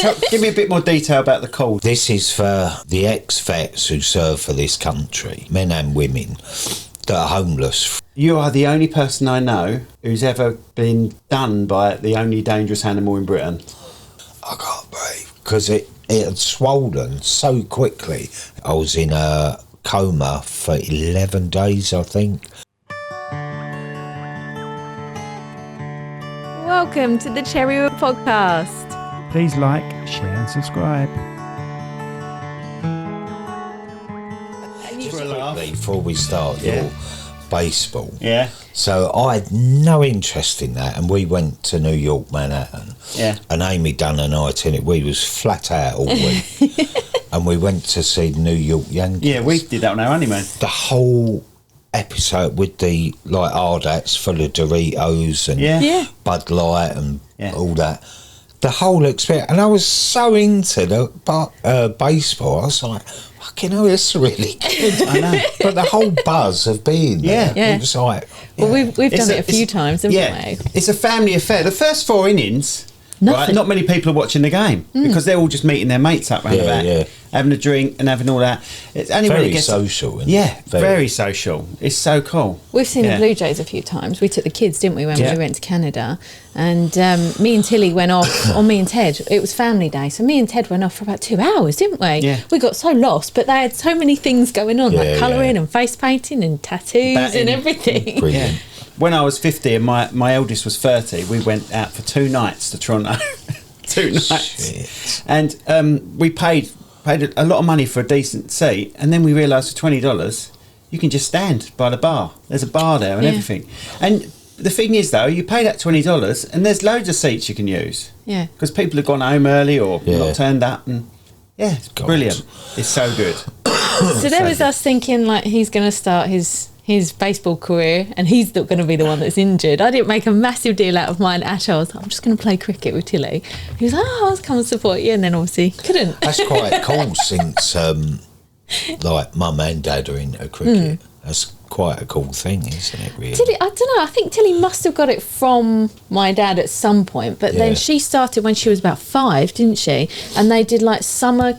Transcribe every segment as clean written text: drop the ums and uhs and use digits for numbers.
Give me a bit more detail about the call. This is for the ex-vets who serve for this country, men and women, that are homeless. You are the only person I know who's ever been done by the only dangerous animal in Britain. I can't believe, because it had swollen so quickly. I was in a coma for 11 days, I think. Welcome to the Cherrywood Podcast. Please like, share and subscribe. Before we start your baseball. Yeah. So I had no interest in that, and we went to New York, Manhattan. Yeah. And Amy done a night in it. We was flat out all week. And we went to see the New York Yankees. Yeah, we did that on our honeymoon. The whole episode with the hard hats full of Doritos and Bud Light and all that. The whole experience, and I was so into the baseball. I was like, fucking hell, it's really good. I know. But the whole buzz of being there, it was like... Well, we've done it a few times, haven't we? It's a family affair. The first 4 innings, right, not many people are watching the game because they're all just meeting their mates up round the back, having a drink and having all that. It's only very when it gets social. Very social. It's so cool. We've seen the Blue Jays a few times. We took the kids, didn't we, when we went to Canada? And me and Tilly went off, or me and Ted, it was family day, so me and Ted went off for about 2 hours, didn't we? Yeah. We got so lost, but they had so many things going on, like colouring and face painting and tattoos and everything. Brilliant. When I was 50 and my eldest was 30, we went out for 2 nights to Toronto. 2 nights. Shit. And we paid a lot of money for a decent seat, and then we realised for $20 you can just stand by the bar. There's a bar there and everything. And the thing is, though, you pay that $20 and there's loads of seats you can use. Yeah. Because people have gone home early or not turned up, and it's brilliant. It's so good. So there was us thinking, like, he's going to start his baseball career and he's not going to be the one that's injured. I didn't make a massive deal out of mine at all. I was like, I'm just going to play cricket with Tilly. He was like, I'll come and support you, and then obviously couldn't. That's quite cool since like mum and dad are into cricket. That's quite a cool thing, isn't it, really? Tilly, I don't know, I think Tilly must have got it from my dad at some point, but then she started when she was about 5, didn't she? And they did like summer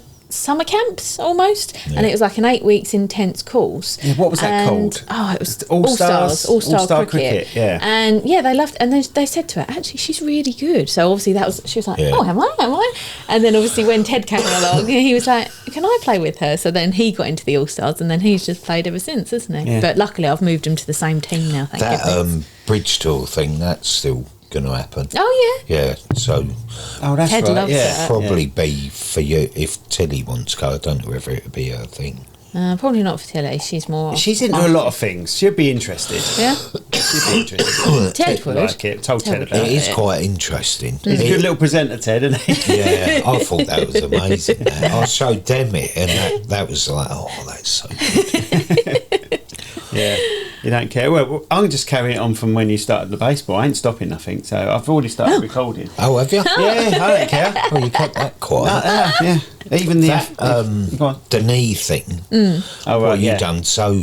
camps almost, and it was like an 8 weeks intense course. Yeah, what was that called? Oh, it was All-Star cricket. Yeah. And they loved, and then they said to her, actually, she's really good. So obviously she was like, oh, am I? And then obviously when Ted came along, he was like, can I play with her? So then he got into the All-Stars, and then he's just played ever since, hasn't he? Yeah. But luckily I've moved him to the same team now, thank goodness. Bridge tour thing, that's still going to happen. Oh yeah, so that's Ted right. loves that. Probably be for you if Tilly wants to go. I don't know whether it would be her thing. Probably not for Tilly. She's into a lot of things. She'd be interested. Yeah, she'd be interested. Ted would like it. Told Ted about it. It is quite interesting. He's a good little presenter, Ted, isn't he? Yeah, I thought that was amazing. I showed them it, and that was like, oh, that's so good. Yeah, you don't care. Well, I'm just carrying it on from when you started the baseball. I ain't stopping nothing, so I've already started recording. Oh, have you? Yeah, I don't care. Well, you kept that quiet. Yeah. Even the knee thing. Oh, right, what you done? So,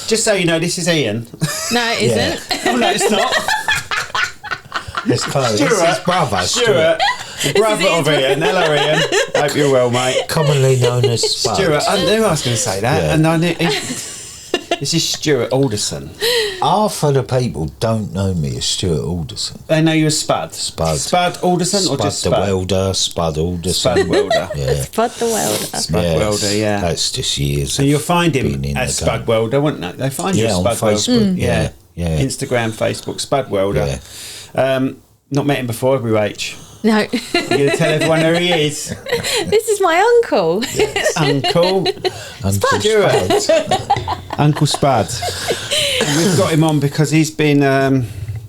just so you know, this is Ian. No, it isn't. Oh no, it's not. It's close. It's his brother, Stuart. The brother of Ian. Hello, Ian. Hope you're well, mate. Commonly known as Spud. Stuart. I knew I was going to say that, and I knew. This is Stuart Alderson. Half of the people don't know me as Stuart Alderson. They know you as Spud. Spud Alderson, or just Spud? the welder, Spud Alderson. Spud welder. Yeah. Spud the welder. Spud welder, yeah. That's just years. And you'll find him as Spud welder, won't they? They find you as Spud on Facebook. Welder. Yeah. Instagram, Facebook, Spud welder. Yeah. Not met him before, have we, Rach? No. You're going to tell everyone who he is. This is my uncle. Yes. Uncle Stuart. Uncle Spud. And we've got him on because he's been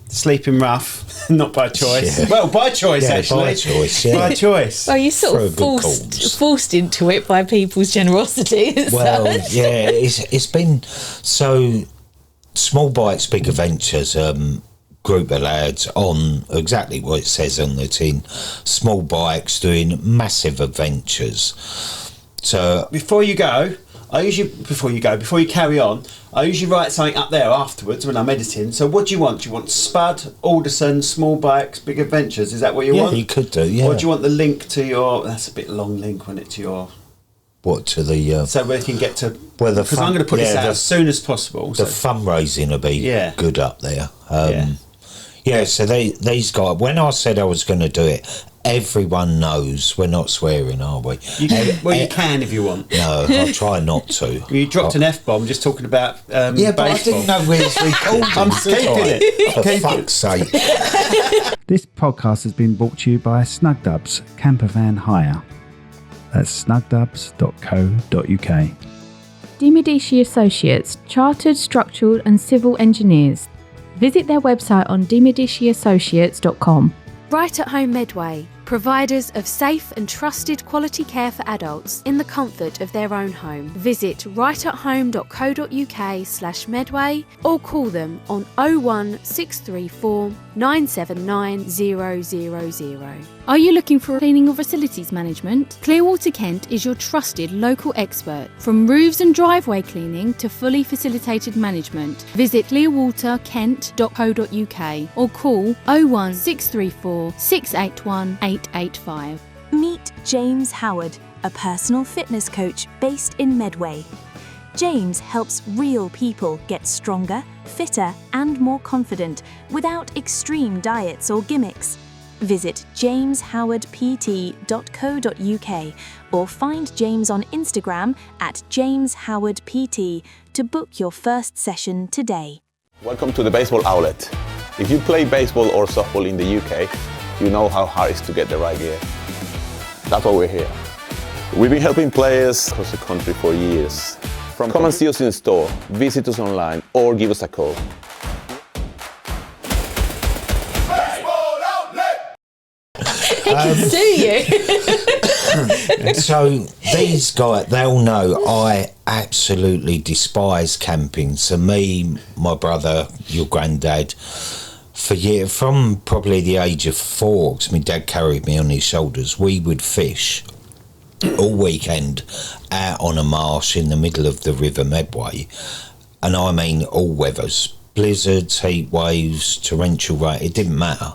sleeping rough, not by choice. Yeah. Well, by choice, actually. By choice, yeah. By choice. Well, you're sort of forced into it by people's generosity. Well, yeah, it's been so... Small Bites, Big Adventures... group of lads on exactly what it says on the tin, small bikes doing massive adventures. So before you go, I usually, before you carry on, I usually write something up there afterwards when I'm editing. So what do you want? Do you want Spud, Alderson, Small Bikes, Big Adventures? Is that what you want? Yeah, you could do, yeah. Or do you want the link to your... That's a bit long link, wasn't it, to your... What, to the... so we can get to... Well, because I'm going to put this out as soon as possible. The fundraising will be good up there. So these guys... When I said I was going to do it, everyone knows we're not swearing, are we? You can if you want. No, I'll try not to. You dropped an F-bomb just talking about baseball. But I didn't know where it's recording. I'm keeping it. For fuck's sake. This podcast has been brought to you by Snugdubs Camper Van Hire. That's snugdubs.co.uk. De Medici Associates, Chartered Structural and Civil Engineers. Visit their website on demediciassociates.com. Right at Home Medway, providers of safe and trusted quality care for adults in the comfort of their own home. Visit rightathome.co.uk/Medway or call them on 01634 979 000. Are you looking for cleaning or facilities management? Clearwater Kent is your trusted local expert. From roofs and driveway cleaning to fully facilitated management, visit clearwaterkent.co.uk or call 01634 681 885. Meet James Howard, a personal fitness coach based in Medway. James helps real people get stronger, fitter and more confident without extreme diets or gimmicks. Visit jameshowardpt.co.uk or find James on Instagram at jameshowardpt to book your first session today. Welcome to the Baseball Outlet. If you play baseball or softball in the UK, you know how hard it is to get the right gear. That's why we're here. We've been helping players across the country for years. Come and see us in store, visit us online, or give us a call. He can sue you. So these guys, they'll know I absolutely despise camping. So me, my brother, your granddad, from probably the age of 4, because my dad carried me on his shoulders, we would fish all weekend out on a marsh in the middle of the River Medway. And I mean all weathers, blizzards, heat waves, torrential rain, it didn't matter.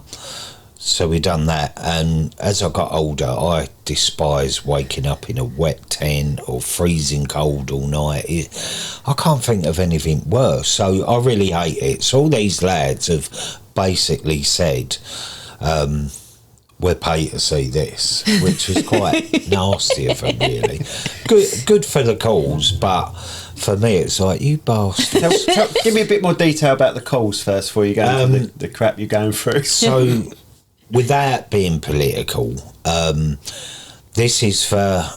So we done that, and as I got older, I despise waking up in a wet tent or freezing cold all night. I can't think of anything worse, so I really hate it. So all these lads have basically said, we're paid to see this, which is quite nasty of them, really. Good for the cause, but for me it's like, you bastards. Give me a bit more detail about the calls first before you go into the crap you're going through. So, without being political, this is for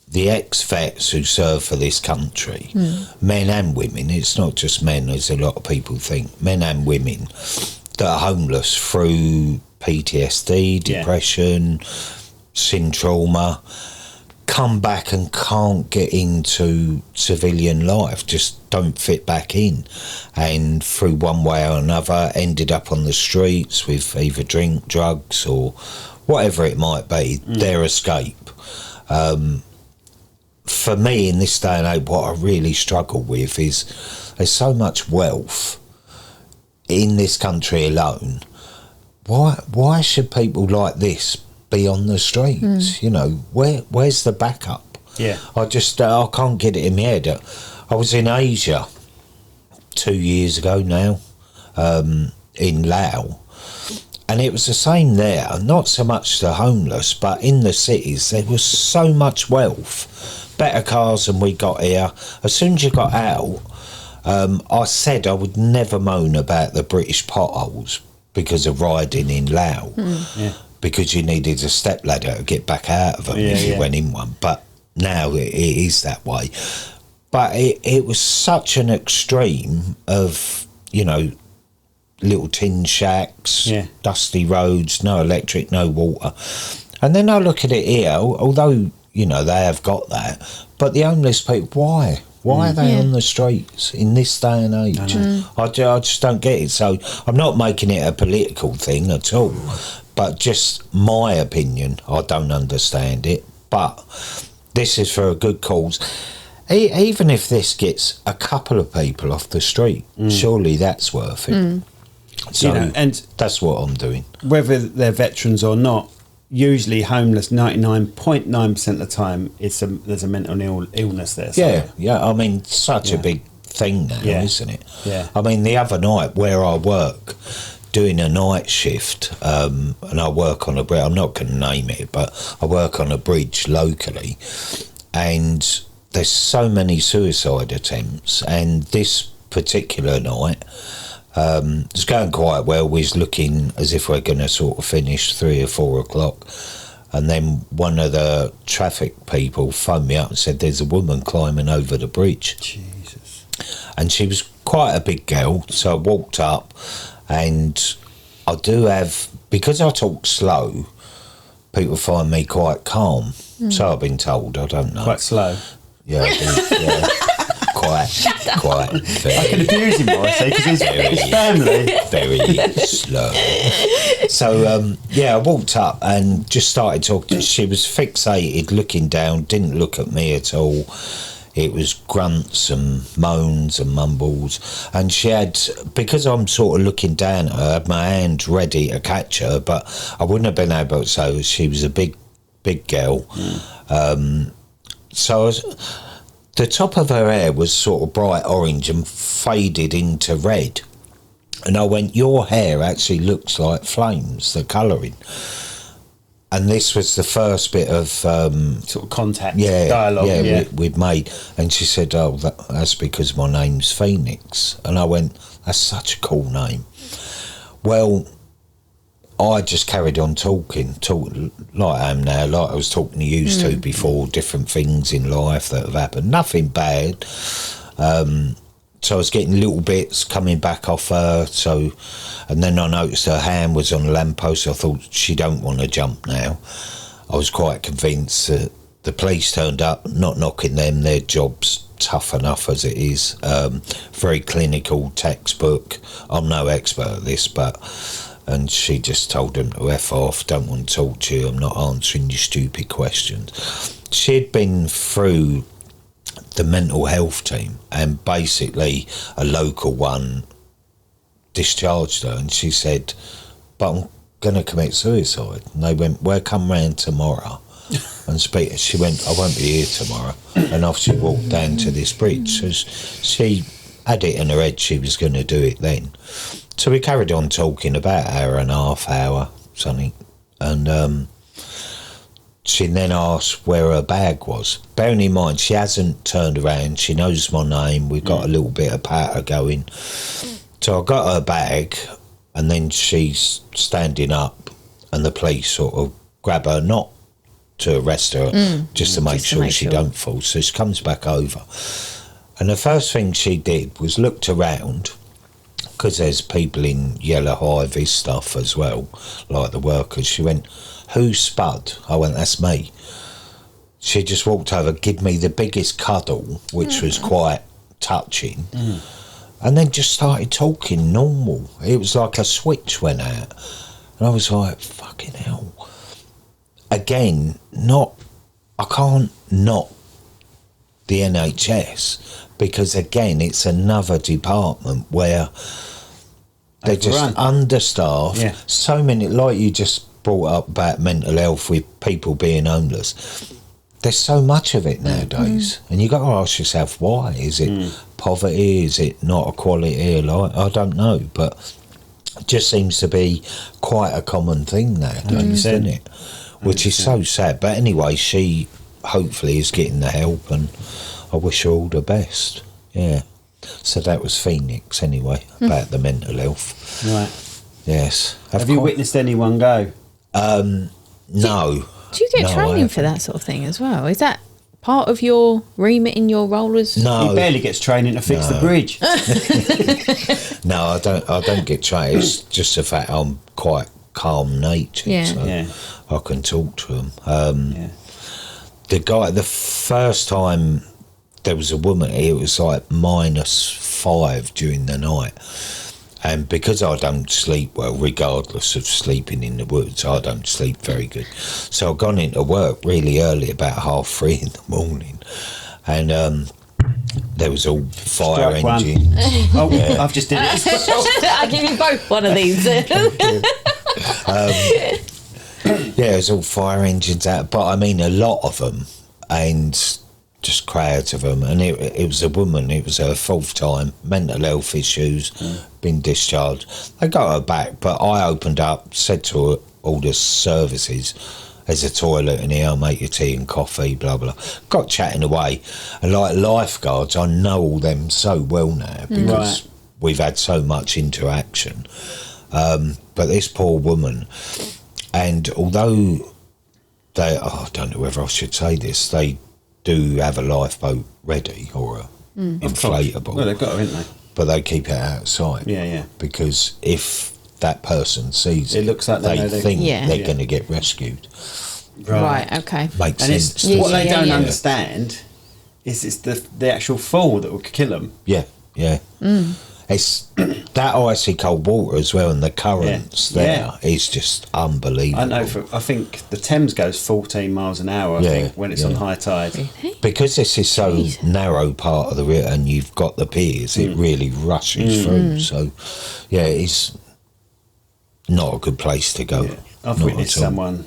the ex-vets who serve for this country, men and women. It's not just men, as a lot of people think, men and women that are homeless through PTSD, depression, syndrome, come back and can't get into civilian life, just don't fit back in, and through one way or another ended up on the streets with either drink, drugs or whatever it might be, their escape. For me in this day and age, what I really struggle with is there's so much wealth in this country alone. Why should people like this be on the streets? You know, where's the backup? I can't get it in my head. I was in Asia 2 years ago now, in Laos, and it was the same there. Not so much the homeless, but in the cities there was so much wealth, better cars than we got here. As soon as you got out, I said I would never moan about the British potholes because of riding in Laos. Because you needed a stepladder to get back out of them if you went in one. But now it is that way. But it was such an extreme of, you know, little tin shacks, dusty roads, no electric, no water. And then I look at it here, although, you know, they have got that, but the homeless people, why? Why are they on the streets in this day and age? I just don't get it. So I'm not making it a political thing at all. But just my opinion, I don't understand it. But this is for a good cause. Even if this gets a couple of people off the street, surely that's worth it. So and that's what I'm doing. Whether they're veterans or not, usually homeless 99.9% of the time there's a mental illness there. Yeah. I mean, such a big thing now, isn't it? Yeah. I mean, the other night where I work, doing a night shift, and I work on a bridge, I'm not going to name it, but I work on a bridge locally, and there's so many suicide attempts, and this particular night, it's going quite well. We're looking as if we're going to sort of finish 3 or 4 o'clock. And then one of the traffic people phoned me up and said there's a woman climbing over the bridge. Jesus. And she was quite a big girl. So I walked up, and I do have, because I talk slow, people find me quite calm. So I've been told, I don't know. Quite slow. Yeah, I do, yeah. Quite. I can abuse him more, I say, because he's family. Very slow. So, I walked up and just started talking. She was fixated, looking down, didn't look at me at all. It was grunts and moans and mumbles. And she had, because I'm sort of looking down at her, I had my hand ready to catch her, but I wouldn't have been able to. So she was a big girl. So the top of her hair was sort of bright orange and faded into red. And I went, your hair actually looks like flames, the colouring. And this was the first bit of sort of contact, dialogue. We'd made. And she said, oh, that's because my name's Phoenix. And I went, that's such a cool name. Well, I just carried on talking like I am now, like I was talking to you two before, different things in life that have happened, nothing bad. So I was getting little bits coming back off her. So, and then I noticed her hand was on a lamppost. I thought, she don't want to jump now. I was quite convinced that the police turned up, not knocking them, their job's tough enough as it is. Very clinical, textbook. I'm no expert at this, but... And she just told them to F off, don't want to talk to you, I'm not answering your stupid questions. She'd been through the mental health team, and basically a local one discharged her, and she said, but I'm going to commit suicide. And they went, well, come round tomorrow and speak. She went, I won't be here tomorrow. And off she walked down to this bridge. So she had it in her head she was going to do it then. So we carried on talking about an hour, something, and she then asked where her bag was. Bearing in mind, she hasn't turned around, she knows my name, we've got a little bit of patter going. So I got her bag, and then she's standing up, and the police sort of grab her, not to arrest her, just to make sure she don't fall. So she comes back over. And the first thing she did was looked around, because there's people in yellow high-vis stuff as well, like the workers. She went, who's Spud? I went, that's me. She just walked over, give me the biggest cuddle, which was quite touching, and then just started talking normal. It was like a switch went out. And I was like, fucking hell. Again, I can't knock the NHS, because again, it's another department where they're just understaffed. Yeah. So many, like you just brought up about mental health with people being homeless. There's so much of it nowadays, and you got to ask yourself, why? Is it poverty? Is it not equality of life? I don't know, but it just seems to be quite a common thing nowadays, isn't it? Which is so sad. But anyway, she hopefully is getting the help, and I wish her all the best. Yeah. So that was Phoenix anyway, about the mental health. Right. Yes. Have you witnessed anyone go? No. Do you get training for that sort of thing as well? Is that part of your remit in your role as... No. He barely gets training to fix the bridge. No, I don't get trained. It's just the fact I'm quite calm-natured, so I can talk to them. The guy, the first time there was a woman, it was like -5 during the night. And because I don't sleep well, regardless of sleeping in the woods, I don't sleep very good. So I've gone into work really early, about 3:30 in the morning. and there was all fire Strike one. engine. Oh, yeah. I've just did it. I'll give you both one of these. Yeah, it was all fire engines out, but I mean a lot of them, and just crowds of them. And it was a woman. It was her 4th time, mental health issues, been discharged. They got her back, but I opened up, said to her, all the services, there's a toilet in here, I'll make you tea and coffee, blah blah. Got chatting away, and like lifeguards, I know all them so well now because we've had so much interaction. But this poor woman. And although I don't know whether I should say this, they do have a lifeboat ready or a inflatable. Well, they've got it, haven't they? But they keep it outside. Yeah. Because if that person sees it looks like they think they're going to get rescued. Right, okay. Makes and sense. What they don't understand is it's the actual fall that will kill them. Yeah. It's that icy cold water as well, and the currents there is just unbelievable. I know. I think the Thames goes 14 miles an hour. I think when it's on high tide. Because this is so narrow part of the river, and you've got the piers, it really rushes through. So, it's not a good place to go. Yeah. I've witnessed someone.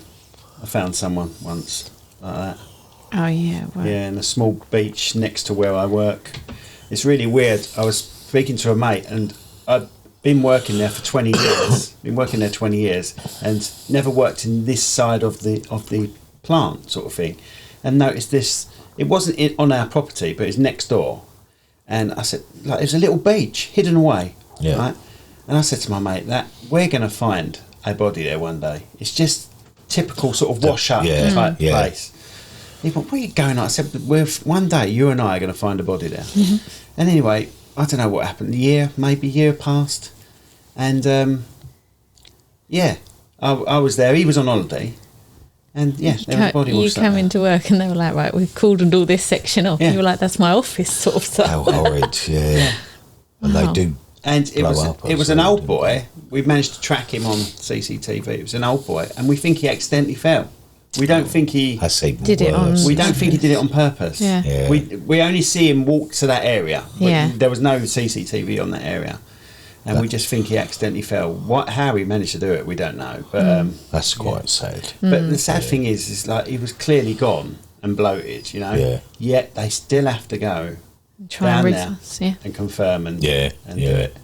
I found someone once like that. Oh yeah. Right. Yeah, in a small beach next to where I work. It's really weird. I was speaking to a mate, and I'd been working there for 20 years. And never worked in this side of the plant, sort of thing. And noticed this. It wasn't on our property, but it's next door. And I said, like, there's a little beach hidden away. Yeah. Right? And I said to my mate that we're going to find a body there one day. It's just typical sort of wash up type place. He went, where are you going? I said, one day you and I are going to find a body there. And anyway, I don't know what happened. Maybe a year passed. And I was there. He was on holiday. And there was a body. You came into work and they were like, right, we've cordoned all this section off. You were like, that's my office sort of stuff. How horrid, yeah. And they do. And it was an old boy. We managed to track him on CCTV. It was an old boy, and we think he accidentally fell. We don't think he did it on. We don't think he did it on purpose. Yeah. We only see him walk to that area. Yeah. There was no CCTV on that area, and we just think he accidentally fell. How he managed to do it, we don't know. But that's quite sad. But the sad thing is like he was clearly gone and bloated. Yeah. Yet they still have to go try down and there and confirm and do it.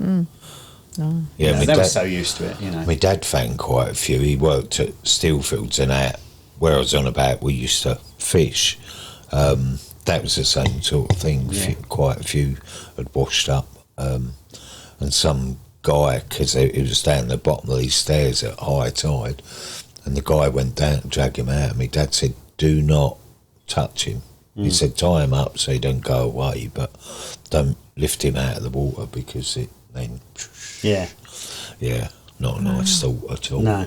Yeah, they were so used to it. My dad found quite a few. He worked at Steelfields and out where I was on about. We used to fish. That was the same sort of thing. Quite a few had washed up, and some guy, because it was down the bottom of these stairs at high tide, and the guy went down to drag him out. And my dad said, "Do not touch him." He said, "Tie him up so he don't go away, but don't lift him out of the water because it then." Yeah, not a nice thought at all. No,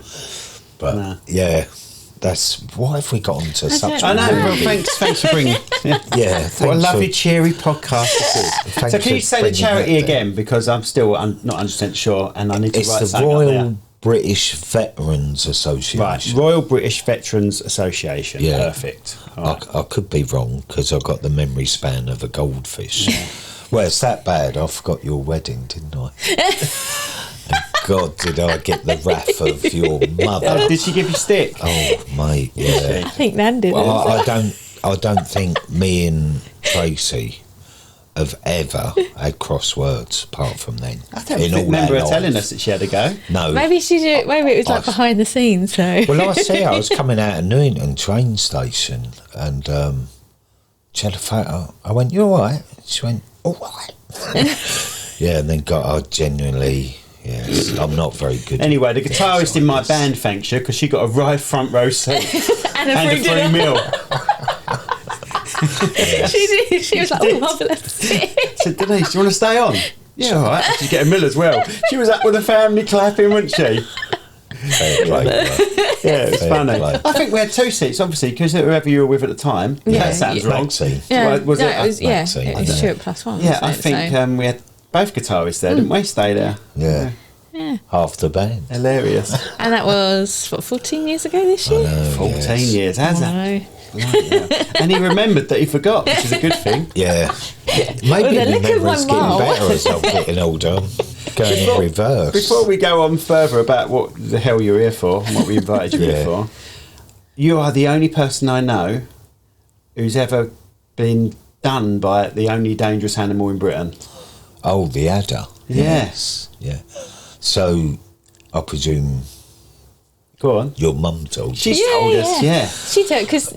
but that's why have we got onto such? I know. Well, thanks for bringing. What a lovely, cheery podcast this is. So, can you say the charity again? Because I'm still not 100% sure, and I need to write something. It's the Royal British Veterans Association. Right, Royal British Veterans Association. Yeah. Perfect. Right. I could be wrong because I've got the memory span of a goldfish. Well, it's that bad. I forgot your wedding, didn't I? God, did I get the wrath of your mother? Oh, did she give you stick? Oh, mate, yeah. I think Nan did. Well, I don't think me and Tracy have ever had crosswords apart from then. I don't remember her telling us that she had a go. No. Maybe she did. Maybe it was like behind the scenes. So. Well, I was coming out of Newington train station and she had a photo. I went, "You all right?" She went, "All right." Yeah, and then I genuinely. Yes, I'm not very good. Anyway, the guitarist in my band thanks you because she got a right front row seat and a free meal. She did. She was like, "Oh, marvellous." I said, "Denise, do you want to stay on?" Yeah, all right. She's getting a meal as well. She was up with the family clapping, wasn't she? It's funny. I think we had 2 seats, obviously, because whoever you were with at the time. That sounds wrong. It was Stuart plus one. Yeah, I think we had both guitarists there, didn't we? Stay there. Yeah. Half the band. Hilarious. And that was 14 years ago this year. I know, 14 years, has it? And he remembered that he forgot, which is a good thing. Yeah. Maybe the memory's getting better as I'm getting older. Going in reverse. Before we go on further about what the hell you're here for and what we invited you here for, you are the only person I know who's ever been done by the only dangerous animal in Britain. Oh, the adder. Yes. Yeah. So, I presume... Go on. Your mum told you. She's told us, yeah. She told, because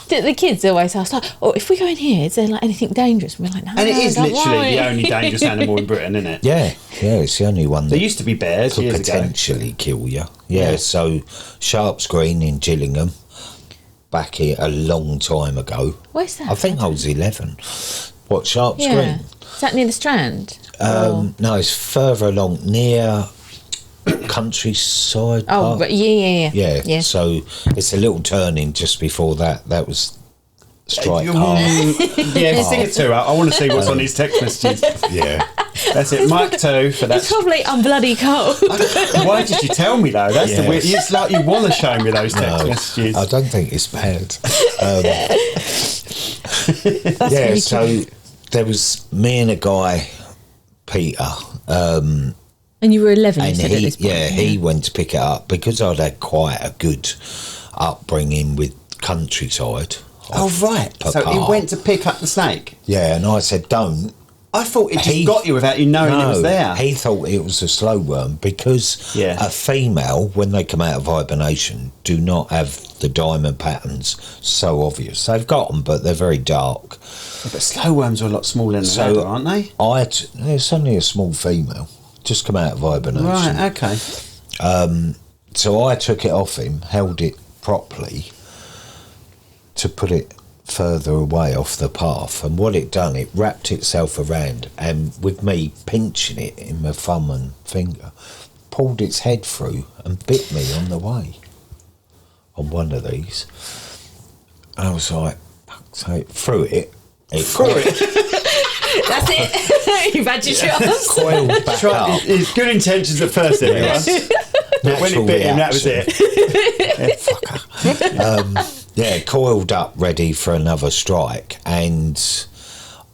the kids always ask, like, oh, if we go in here, is there like anything dangerous? And we're like, no, and it is don't literally worry. the only dangerous animal in Britain, isn't it? Yeah, it's the only one There that used to be bears could years potentially ago. kill you. Yeah, so Sharps Green in Gillingham, back here a long time ago. Where's that? I think I was 11. What, Sharps Green? Is that near the Strand? No, it's further along, near Countryside Park. But yeah. Yeah, so it's a little turning just before that. That was strike hard. Yeah, sing it to her. I want to see what's on his text messages. Yeah. That's it. Mike 2 for that. It's probably I'm bloody cold. Why did you tell me though? That's the weird. It's like you want to show me those text messages. I don't think it's bad. Really so there was me and a guy, Peter. And you were 11, you and said, at this point. he went to pick it up because I'd had quite a good upbringing with Countryside. Oh right. So he went to pick up the snake. Yeah, and I said, don't. I thought it just got you without you knowing it was there. He thought it was a slow worm because a female, when they come out of hibernation, do not have the diamond patterns so obvious. They've got them, but they're very dark. Yeah, but slow worms are a lot smaller than that, aren't they? It's only a small female, just come out of hibernation. Right, okay. So I took it off him, held it properly to put it further away off the path, and what it done, it wrapped itself around, and with me pinching it in my thumb and finger, pulled its head through and bit me on the way on one of these. And I was like, so it threw it. That's it. You've had your chance. Coiled back up. It's good intentions at first, everyone. But when it bit him, that was it. Fucker. Coiled up, ready for another strike, and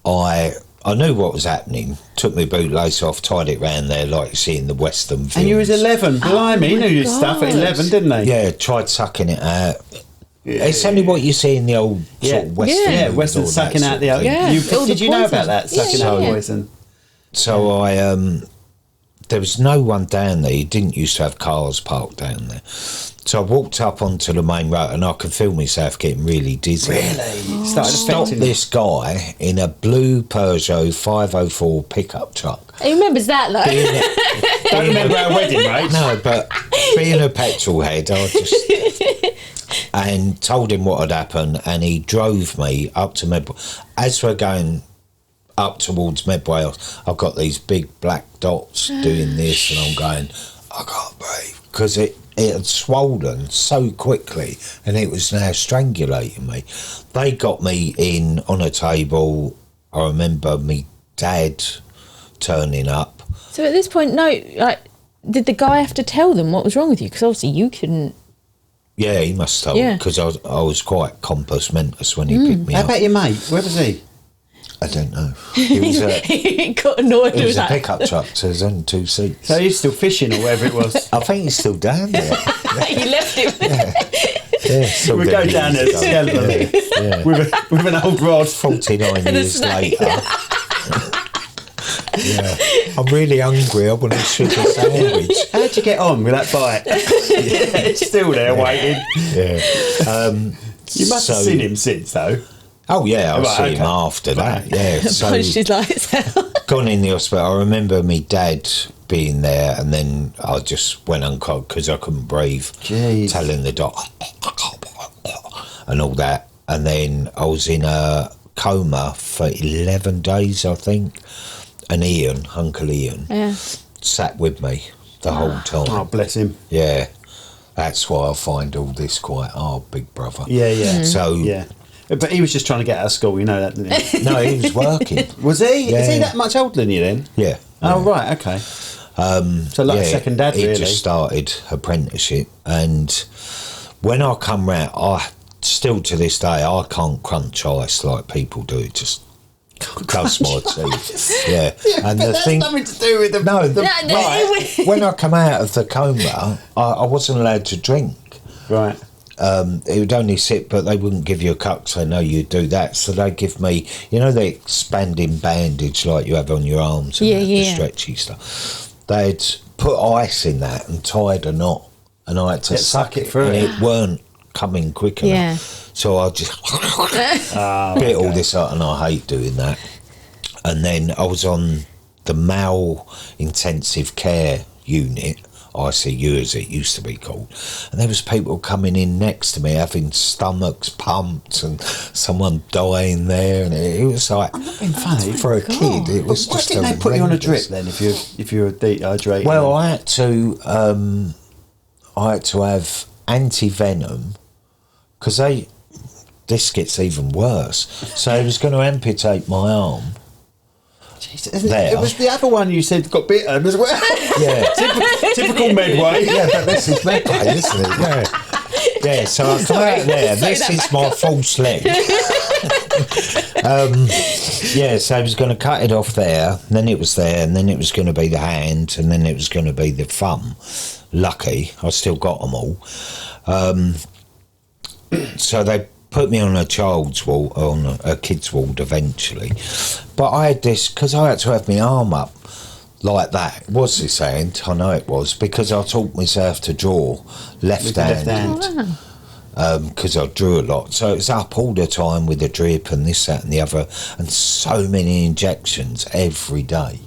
I knew what was happening. Took my bootlace off, tied it round there like you see in the Western films. And you was 11. Blimey, he knew your stuff at 11, didn't he? Yeah, tried sucking it out. Yeah. It's only what you see in the old sort of Western. Yeah, Western sucking out the old. Did you know about that? Sucking out poison. So there was no one down there. You didn't used to have cars parked down there. So I walked up onto the main road and I could feel myself getting really dizzy. Really? Stopped this guy in a blue Peugeot 504 pickup truck. He remembers that though. Don't remember our wedding, right? No, but being a petrol head, I just... and told him what had happened, and he drove me up to Medway. As we're going up towards Medway, I've got these big black dots doing this, and I'm going, I can't breathe, because it had swollen so quickly, and it was now strangulating me. They got me in on a table. I remember me dad turning up. So at this point, did the guy have to tell them what was wrong with you? Because obviously you couldn't. Yeah, he must have told, because I was quite compos mentis when he picked me up. How about your mate? Where was he? I don't know. He got annoyed. It was a pickup truck, so there's only 2 seats. So he's still fishing or whatever it was. I think he's still down there. You left him. Yeah, we go down there together with an old rod. 49 years later. Yeah, I'm really hungry. I want a sugar sandwich. How'd you get on with that bite? It's still there waiting. Yeah. You must have seen him since, though. Oh yeah, I've seen him after that. Yeah, so Punched his lights out. Gone in the hospital. I remember me dad being there, and then I just went unconscious because I couldn't breathe. Jeez. Telling the doctor and all that, and then I was in a coma for 11 days, I think. And Uncle Ian, sat with me the whole time. Oh, bless him. Yeah, that's why I find all this quite hard, big brother. Yeah. Mm-hmm. So yeah. But he was just trying to get out of school, you know that, didn't he? No, he was working. Was he? Yeah. Is he that much older than you then? Yeah. Oh, right, okay. So like a second dad, really? He just started apprenticeship, and when I come round, still to this day, I can't crunch ice like people do. It just does my teeth. Yeah. And the thing, nothing to do with when I come out of the coma, I wasn't allowed to drink. Right. It would only sit, but they wouldn't give you a cup, so no, you do that. So they give me, the expanding bandage like you have on your arms and the stretchy stuff. They'd put ice in that and tied a knot, and I had to suck it through, and it weren't coming quick enough. So I just bit all this out, and I hate doing that. And then I was on the male intensive care unit, ICU as it used to be called, and there was people coming in next to me having stomachs pumped and someone dying there, and it was like, I'm not being funny for a kid. It was why just didn't they put you on a drip then if you're dehydrated? Well, I had to have anti-venom because this gets even worse. So he was going to amputate my arm. It was the other one you said got bitten as well. Yeah. Typical Medway. Yeah, but this is Medway, isn't it? Yeah. Yeah, so I come out there. This is my false leg. So I was going to cut it off there, and then it was there, and then it was going to be the hand, and then it was going to be the thumb. Lucky, I still got them all. So they put me on a child's ward, on a kid's ward eventually. But I had this, because I had to have my arm up like that. Was this hand? I know it was, because I taught myself to draw left-handed. Because I drew a lot. So it's up all the time with the drip and this, that and the other, and so many injections every day.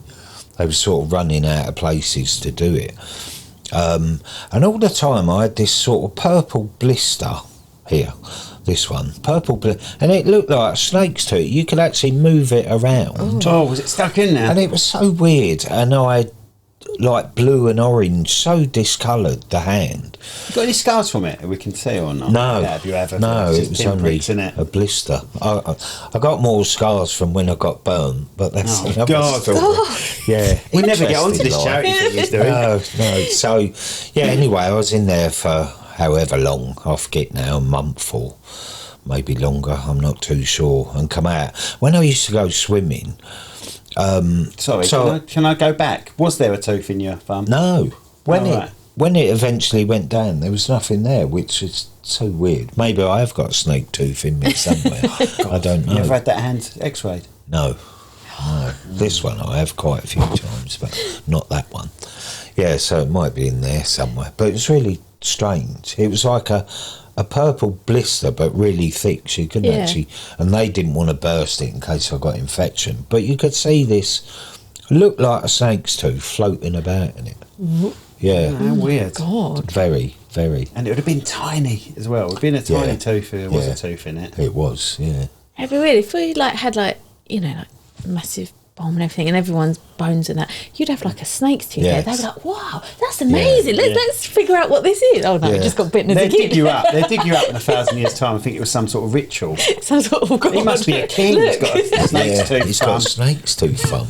They were sort of running out of places to do it. And all the time I had this sort of purple blister here. This one, and it looked like a snake's tooth. You could actually move it around. Oh, was it stuck in there? And it was so weird. And I had like blue and orange, so discoloured, the hand. You got any scars from it we can see or not? No. Yeah, have you ever? No, it was only a blister. I got more scars from when I got burnt, but that's another story. Yeah. We never get onto this charity thing he's doing. No. So, anyway, I was in there for however long, I forget now, a month or maybe longer, I'm not too sure, and come out. When I used to go swimming... can I go back? Was there a tooth in your thumb? No. When it eventually went down, there was nothing there, which is so weird. Maybe I have got a snake tooth in me somewhere. I don't know. You ever had that hand x-rayed? No. This one I have quite a few times, but not that one. Yeah, so it might be in there somewhere. But it's really strange. It was like a purple blister, but really thick. So you couldn't actually, and they didn't want to burst it in case I got infection. But you could see this looked like a snake's tooth floating about in it. Yeah. How weird. God. Very, very. And it would have been tiny as well. It would have been a tiny tooth if there was a tooth in it. It was, yeah. It'd be weird if we had massive bomb and everything, and everyone's bones and that. You'd have like a snake's tooth there. They'd be like, "Wow, that's amazing! Let's figure out what this is." Oh no, it just got bitten as a kid. They'd dig you up in 1,000 years' time and think it was some sort of ritual. Some sort of God. He must be a king. He's got a snake's tooth. He's got a snake's tooth thumb.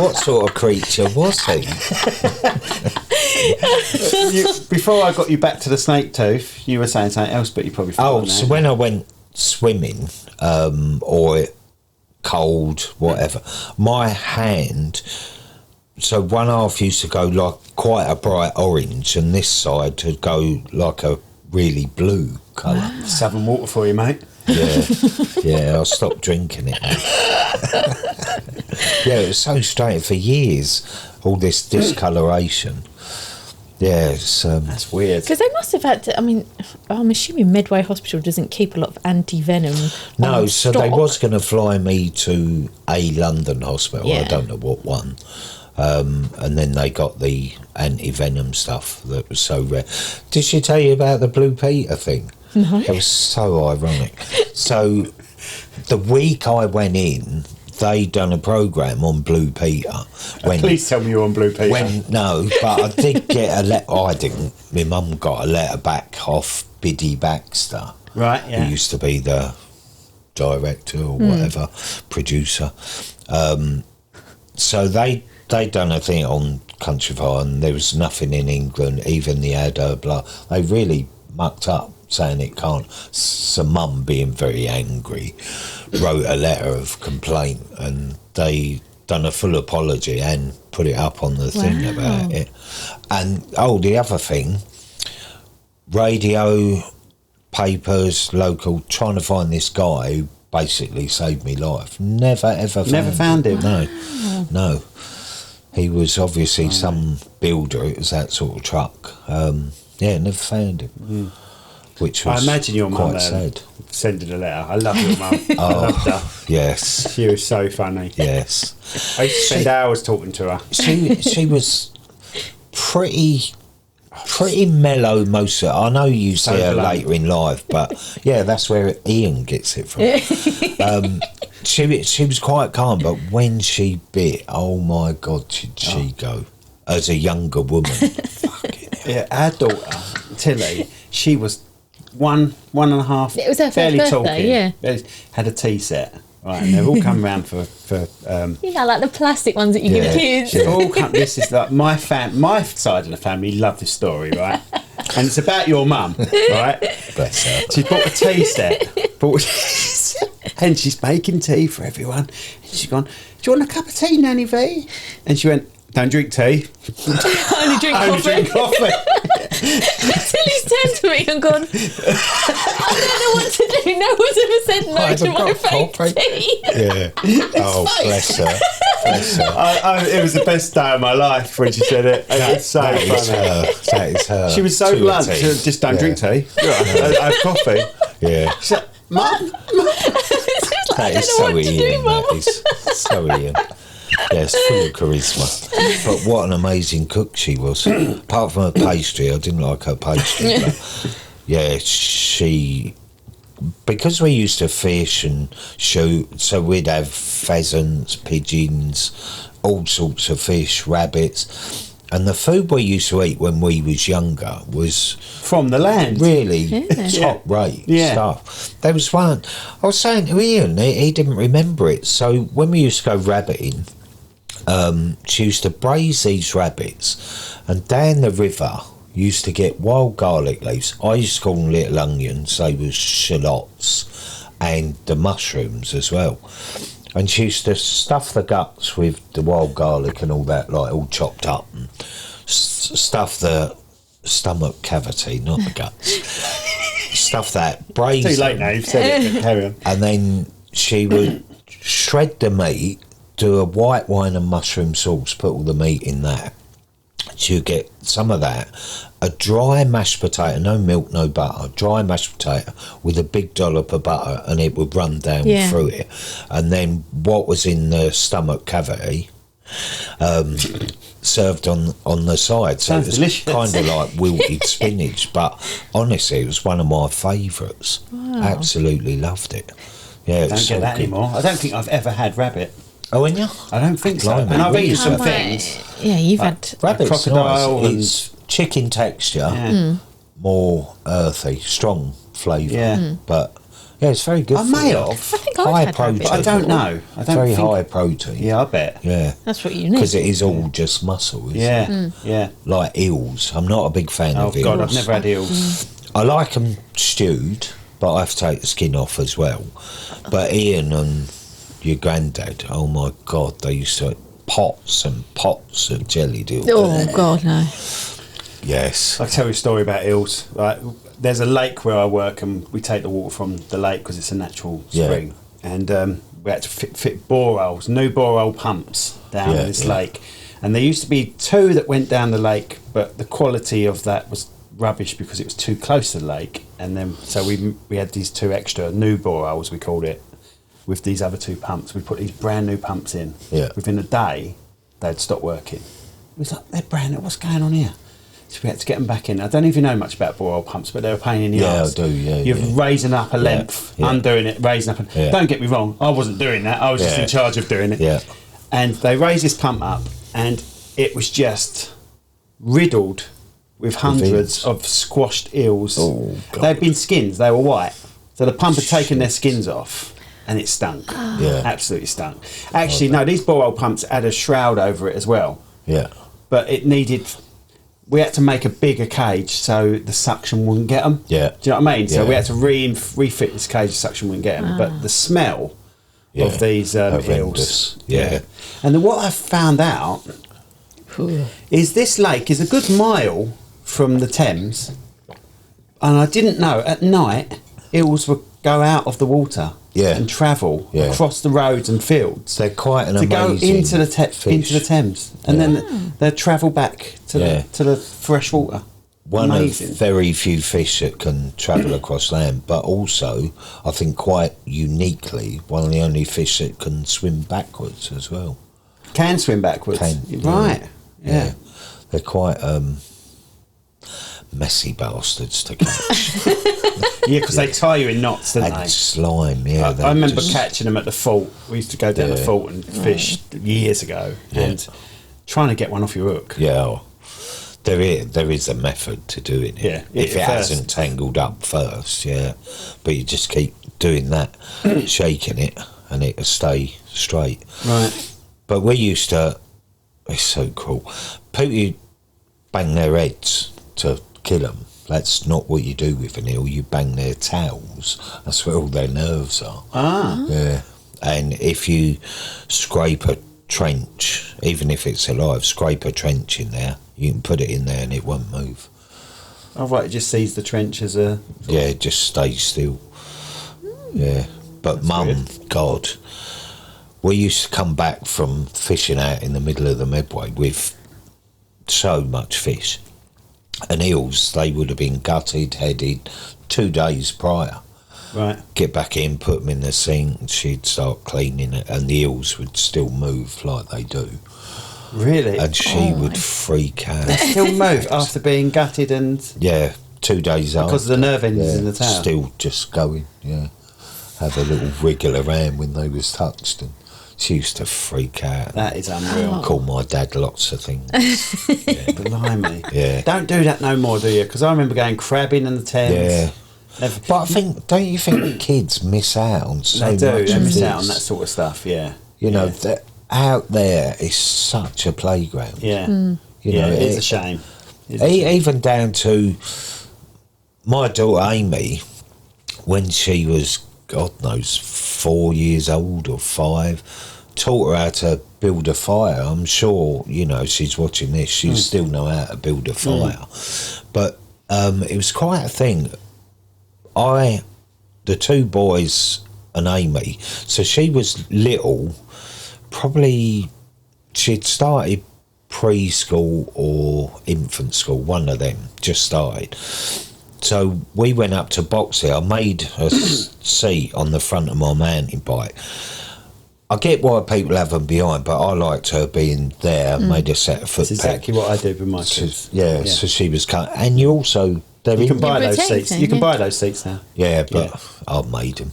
What sort of creature was he? Before I got you back to the snake tooth, you were saying something else, but you probably forgot. So when I went swimming, or cold, whatever, my hand, so one half used to go like quite a bright orange, and this side would go like a really blue colour. Wow. Southern water for you, mate. Yeah, I stopped drinking it. Yeah, it was so strange for years, all this discoloration. Yeah, that's weird. Because they must have had to, I'm assuming Medway Hospital doesn't keep a lot of anti-venom. No, so stock. they was going to fly me to a London hospital, I don't know what one. And then they got the anti-venom stuff that was so rare. Did she tell you about the Blue Peter thing? No. It was so ironic. So the week I went in, they done a programme on Blue Peter. Please tell me you're on Blue Peter. No, but I did get a letter. I didn't. My mum got a letter back off Biddy Baxter. Right, yeah. Who used to be the director or whatever, producer. So they done a thing on Countryfile, and there was nothing in England, even the ad blood. They really mucked up. saying it can't. So Mum, being very angry, wrote a letter of complaint, and they done a full apology and put it up on the thing about it. And the other thing, radio, papers, local, trying to find this guy who basically saved me life. Never found him. No. He was obviously some builder. It was that sort of truck. Never found him. Which was, I imagine your mum sending a letter. I love your mum. I loved her. Yes. She was so funny. Yes. I used to spend hours talking to her. She was pretty mellow most of it. I know you see her later in life, but that's where Ian gets it from. She was quite calm, but when she bit, oh my God, did she go as a younger woman. Yeah, our daughter Tilly, she was 1.5. It was her barely first talking. birthday, had a tea set. Right, and they've all come round for like the plastic ones that you give kids. This is like my side of the family love this story, right? And it's about your mum, right? Bless her. She bought a tea set, and she's making tea for everyone. And she's gone, "Do you want a cup of tea, Nanny V?" And she went, "Don't drink tea. Only drink coffee." Tilly's turned to me and gone, "I don't know what to do. No one's ever said no to my fake tea." Yeah. Oh, bless her. Bless her. It was the best day of my life when she said it. It's so funny. That is her. She was so blunt. She said, "Just don't drink tea. I have coffee." Yeah. She said, "Mum." That is so Ian. That is so Ian. Yes, full of charisma. But what an amazing cook she was. Apart from her pastry, I didn't like her pastry. But she... Because we used to fish and shoot, so we'd have pheasants, pigeons, all sorts of fish, rabbits. And the food we used to eat when we was younger was... From the land. Really top-rate stuff. There was one... I was saying to Ian, he didn't remember it. So when we used to go rabbiting, she used to braise these rabbits, and down the river used to get wild garlic leaves. I used to call them little onions. They were shallots, and the mushrooms as well. And she used to stuff the guts with the wild garlic and all that, like all chopped up, and stuff the stomach cavity, not the guts. Stuff that, braise. Too late now, you've said it, carry on. And then she would shred the meat, do a white wine and mushroom sauce, put all the meat in that. She would get some of that, a dry mashed potato, no milk, no butter, dry mashed potato with a big dollop of butter, and it would run down through it. And then what was in the stomach cavity served on the side. So it was delicious. Kind of like wilted spinach, but honestly, it was one of my favourites. Wow. Absolutely loved it. Yeah, don't get that anymore. I don't think I've ever had rabbit. Oh, and you? I don't think so. And I've eaten some things. Yeah, you've had rabbit's crocodile. Nice. It's chicken texture, more earthy, strong flavour. But yeah, it's very good. I may have. I think I've had protein. I don't know. I don't very think... high protein. Yeah, I bet. Yeah, that's what you need. Because it is all just muscle. Isn't it? Yeah. Like eels. I'm not a big fan of eels. Oh God, I've never had eels. I like them stewed, but I have to take the skin off as well. But Ian and your granddad, oh my God, they used to eat pots and pots of jellied eels. Oh God, no. Yes. I'll tell you a story about eels. Like, there's a lake where I work, and we take the water from the lake because it's a natural spring. And we had to fit boreholes, new borehole pumps down in this lake. And there used to be 2 that went down the lake, but the quality of that was rubbish because it was too close to the lake. And then so we had these 2 extra new boreholes, we called it, with these other 2 pumps. We put these brand new pumps in. Within a day, they'd stop working. It was like, they're brand new, what's going on here? So we had to get them back in. I don't even know much about borehole pumps, but they're a pain in the arse. I do, You're raising up a length, undoing it, raising up. Don't get me wrong, I wasn't doing that. I was just in charge of doing it. And they raised this pump up, and it was just riddled with hundreds of squashed eels. Oh, God. They'd been skins, they were white. So the pump had taken their skins off, and it stunk. Absolutely stunk. Actually, no, these borehole pumps had a shroud over it as well. Yeah. But it needed we had to make a bigger cage so the suction wouldn't get them. Yeah. Do you know what I mean? So Yeah. we had to refit this cage, the suction wouldn't get them. But the smell of these eels. Yeah. And then what I found out is this lake is a good mile from the Thames, and I didn't know at night eels would go out of the water and travel across the roads and fields. They're quite an to go amazing into the Thames, and then they'd travel back to the fresh water. One Amazing. of very few fish that can travel across land, but also, I think quite uniquely, one of the only fish that can swim backwards as well. Can swim backwards. Right. Yeah. They're quite messy bastards to catch. Yeah, because they tie you in knots, don't And they? slime, yeah. I remember catching them at the fort. We used to go down the Yeah. fort and fish years ago, and trying to get one off your hook. Yeah. There is a method to doing it. Yeah, if it first. hasn't tangled up first, but you just keep doing that, shaking it, and it'll stay straight. Right. But we used to, it's so cool, people bang their heads to kill them. That's not what you do with an eel. You bang their tails. That's where all their nerves are. Yeah. And if you scrape a trench, even if it's alive, scrape a trench in there, you can put it in there and it won't move. Oh, right, it just sees the trench as a... Yeah, it just stays still. Yeah. But That's Mum, weird. God, we used to come back from fishing out in the middle of the Medway with so much fish. And eels, they would have been gutted, headed 2 days prior. Right. Get back in, put them in the sink, and she'd start cleaning it, and the eels would still move like they do. Really? And she would freak out. Still move after being gutted and... Yeah, 2 days after. Because of the nerve endings in the tail? Still just going, Have a little wriggle around when they was touched, and she used to freak out. That is unreal. Call my dad lots of things. Blimey. Yeah. Don't do that no more, do you? Because I remember going crabbing in the Thames. Yeah. But don't you think kids miss out on so much They of miss this? out on that sort of stuff, yeah. You know, out there is such a playground. Yeah. You know, it's a shame. Even down to my daughter Amy, when she was, God knows, 4 years old or 5, taught her how to build a fire. I'm sure, she's watching this, she still know how to build a fire. But it was quite a thing. The 2 boys and Amy, so she was little, probably she'd started preschool or infant school, one of them just started. So we went up to Boxley. I made a seat on the front of my mountain bike. I get why people have them behind, but I liked her being there. Made a set of foot. That's exactly what I did with my kids. Yeah, so she was cut. And you also... You can buy those seats. You can buy those seats now. Yeah, but I made them.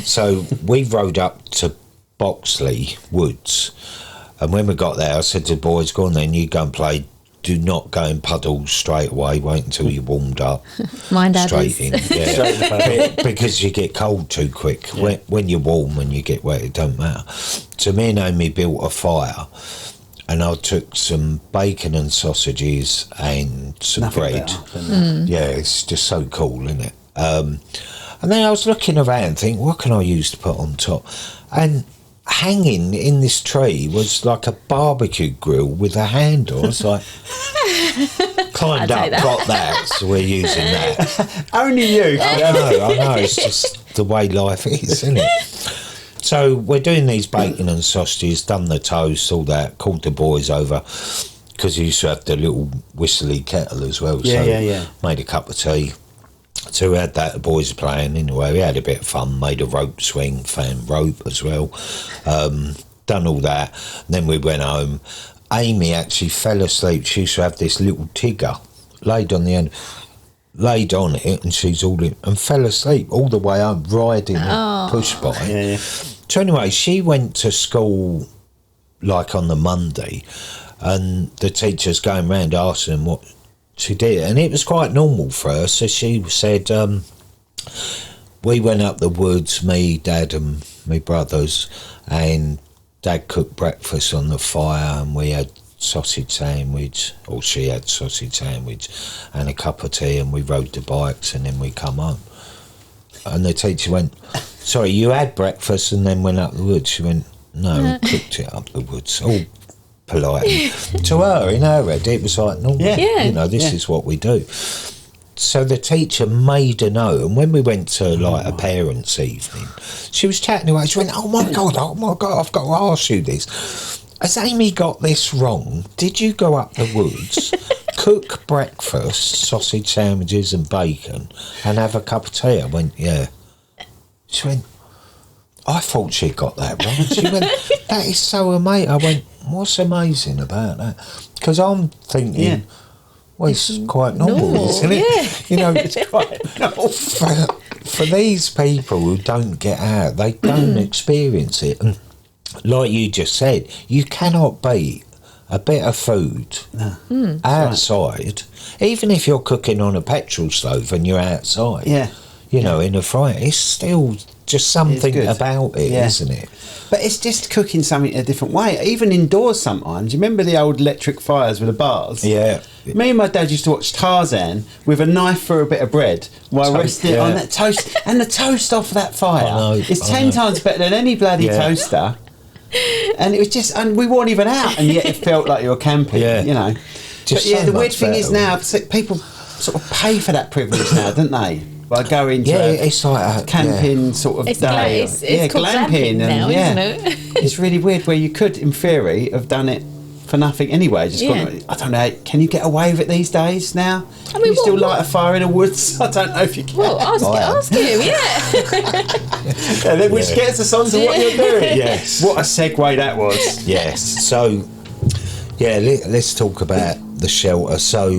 So we rode up to Boxley Woods, and when we got there, I said to the boys, "Go on then, you go and play. Do not go in puddles straight away. Wait until you're warmed up. Mind straight in, because you get cold too quick. When you're warm and you get wet, it don't matter." So me and Amy built a fire. And I took some bacon and sausages and some bread. Yeah, it's just so cool, isn't it? And then I was looking around thinking, what can I use to put on top? And hanging in this tree was like a barbecue grill with a handle. I was like, climbed up, got that, so we're using that. Only you. I know, it's just the way life is, isn't it? So we're doing these bacon and sausages, done the toast, all that, called the boys over, because you used to have the little whistly kettle as well. Yeah. Made a cup of tea. So we had that, the boys playing anyway. We had a bit of fun, made a rope swing, found rope as well. Done all that. And then we went home. Amy actually fell asleep. She used to have this little Tigger laid on the end. Laid on it, and she's all in, and fell asleep all the way home, riding a push bike. Yeah. So anyway, she went to school like on the Monday, and the teacher's going round asking what she did, and it was quite normal for her. So she said, we went up the woods, me, Dad and my brothers, and Dad cooked breakfast on the fire, and we had sausage sandwich, or she had sausage sandwich and a cup of tea, and we rode the bikes and then we come home. And the teacher went, sorry, you had breakfast and then went up the woods? She went, no, cooked it up the woods. All polite. To her, in her head, it was like, no, this is what we do. So the teacher made a note, and when we went to like a parents' evening, she was chatting away. She went, oh my God, I've got to ask you this. Has Amy got this wrong? Did you go up the woods, cook breakfast, sausage sandwiches and bacon, and have a cup of tea? I went, yeah. She went, I thought she got that wrong. She went, that is so amazing. I went, what's amazing about that? Because I'm thinking, well, it's quite normal, isn't it? Yeah. You know, it's quite normal. For these people who don't get out, they don't experience it. And like you just said, you cannot beat a bit of food outside, even if you're cooking on a petrol stove and you're outside. Yeah. You know, in a fryer, it's still just something about it, isn't it? But it's just cooking something a different way, even indoors sometimes. You remember the old electric fires with the bars? Yeah. Me and my dad used to watch Tarzan with a knife for a bit of bread while resting on that toast. And the toast off that fire is 10 times better than any bloody toaster. And it was just, and we weren't even out, and yet it felt like you were camping, you know. Just but the weird thing is now, people sort of pay for that privilege now, don't they? By going to it's like a camping sort of day. It's called glamping now, isn't it? It's really weird where you could, in theory, have done it for nothing anyway. Just gone, I don't know, can you get away with it these days now? I mean, can you still light a fire in the woods? I don't know if you can. Well, ask him, which gets us on to what you're doing. Yes. What a segue that was. Yes. So, let's talk about the shelter. So,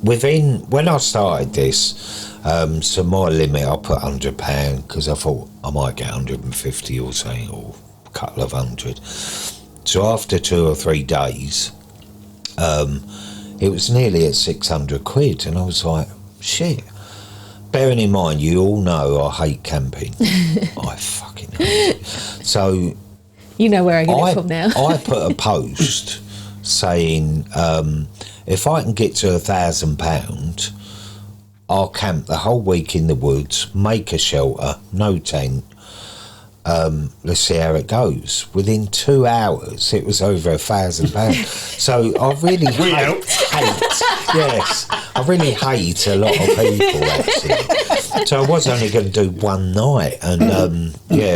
when I started this, so my limit, I put £100 because I thought I might get 150 or something, or a couple of hundred. So after 2 or 3 days, it was nearly at 600 quid, and I was like, shit. Bearing in mind, you all know I hate camping. I fucking hate it. So you know where I get it from now. I put a post saying, if I can get to £1,000, I'll camp the whole week in the woods, make a shelter, no tent. Let's see how it goes. Within 2 hours, it was over £1,000. So I really I really hate a lot of people actually. So I was only going to do one night, and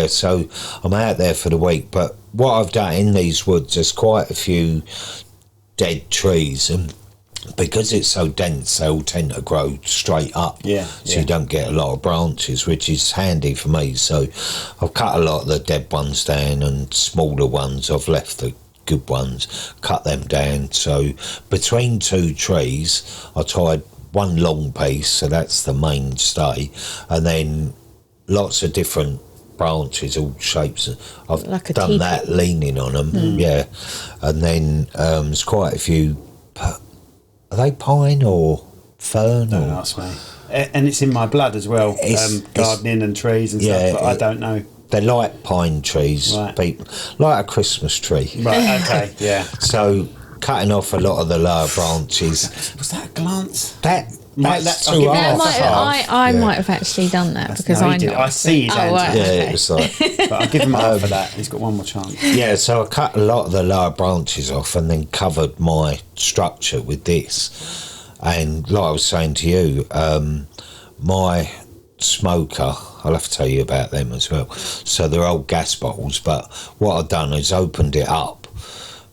so I'm out there for the week. But what I've done in these woods, there's quite a few dead trees, and because it's so dense, they all tend to grow straight up. So you don't get a lot of branches, which is handy for me. So I've cut a lot of the dead ones down, and smaller ones I've left the good ones, cut them down. So between 2 trees I tied one long piece, so that's the mainstay, and then lots of different branches, all shapes. I've like done that leaning on them, and then there's quite a few. Are they pine or fern? Don't ask me. And it's in my blood as well. Gardening and trees and stuff, but I don't know. They're like pine trees, like a Christmas tree. Right, okay, yeah. So cutting off a lot of the lower branches. Was that a glance? That's too hard. I might have actually done that because I know. I see his answer. Right, it was like. But I'll give him half for that. He's got one more chance. Yeah, so I cut a lot of the lower branches off and then covered my structure with this. And like I was saying to you, my smoker, I'll have to tell you about them as well. So they're old gas bottles, but what I've done is opened it up,